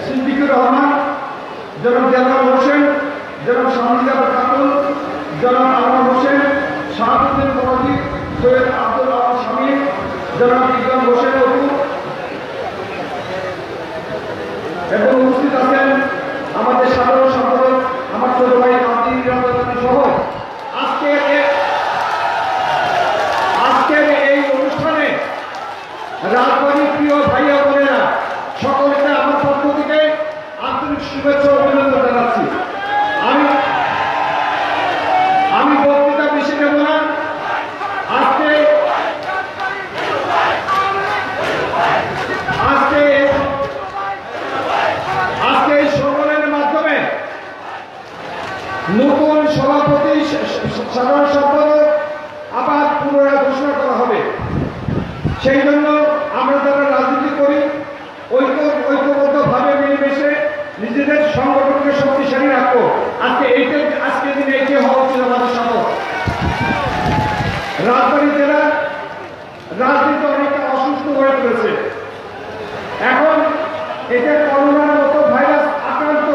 সিদ্দিকুর রহমান, জনাব জালাল হোসেন, জনাব শামীজাবাদ খাতুন, জনাব আনোয়ার হোসেন, শাহাবুদ্দিন কমাজি, সৈয়দ আব্দুল আওয়াল শামীম, জনাব ইকবাল হোসেন অপু এবং উপস্থিত আছেন আমাদের সাধারণ সম্পাদক আমার ছোট ভাই কাজী রাজানী সহ। আজকের এই অনুষ্ঠানে রাজবাড়ির প্রিয় ভাইয়া বোনেরা সকলকে আমার পক্ষ থেকে আন্তরিক শুভেচ্ছা অভিনন্দন জানাচ্ছি। আমি বক্তৃতা বেশি দেব না। আজকে এই সম্মেলনের মাধ্যমে নতুন সভাপতি, সাধারণ সম্পাদক আবার পুনরায় ঘোষণা করা হবে। সেই জন্য আমরা যারা রাজনীতি করি ঐক্যবদ্ধভাবে মিলেমিশে নিজেদের সংগঠনকে শক্তিশালী রাখবো। আজকের দিনে এইটাই হওয়া উচিত আমাদের শপথ। রাজবাড়ী জেলার রাজনীতি অনেকটা অসুস্থ হয়ে পড়েছে। এখন এটা করোনার মতো ভাইরাস আক্রান্ত,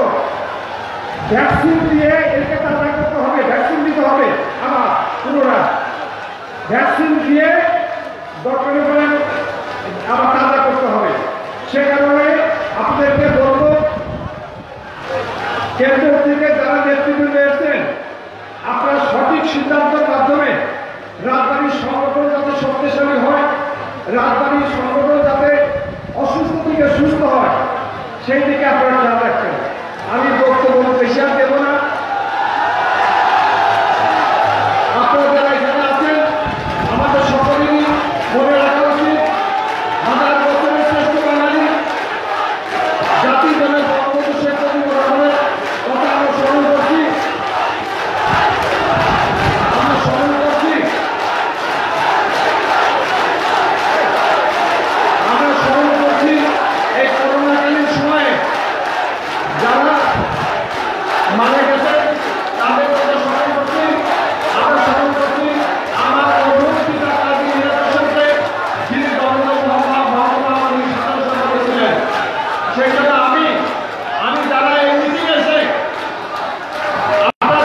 ভ্যাকসিন দিয়ে একে তাড়া করতে হবে, ভ্যাকসিন দিতে হবে, আবার পুনরায় ভ্যাকসিন দিয়ে দরকারি করে আবার তাজা করতে হবে। সে কারণে আপনাদেরকে বলব, কেন্দ্র থেকে যারা নেতৃবৃন্দ এসেছেন, আপনারা সঠিক সিদ্ধান্তের মাধ্যমে রাজধানীর সংগঠন যাতে শক্তিশালী হয়, রাজধানীর সংগঠন যাতে অসুস্থ থেকে সুস্থ হয়, সেই দিকে আপনারা খেয়াল রাখবেন। আমি বক্তব্য বেশি আর দেব না। আপনারা যারা এখানে আছেন আমাদের সকলেরই মনে রাখা উচিত, 1000 বছরের শ্রেষ্ঠ বাঙালি জাতি জনের বঙ্গবন্ধু শেখ মুজিবুর রহমানের কথা আমরা স্মরণ করছি। এই করোনাকালীন সময়ে যারা আমি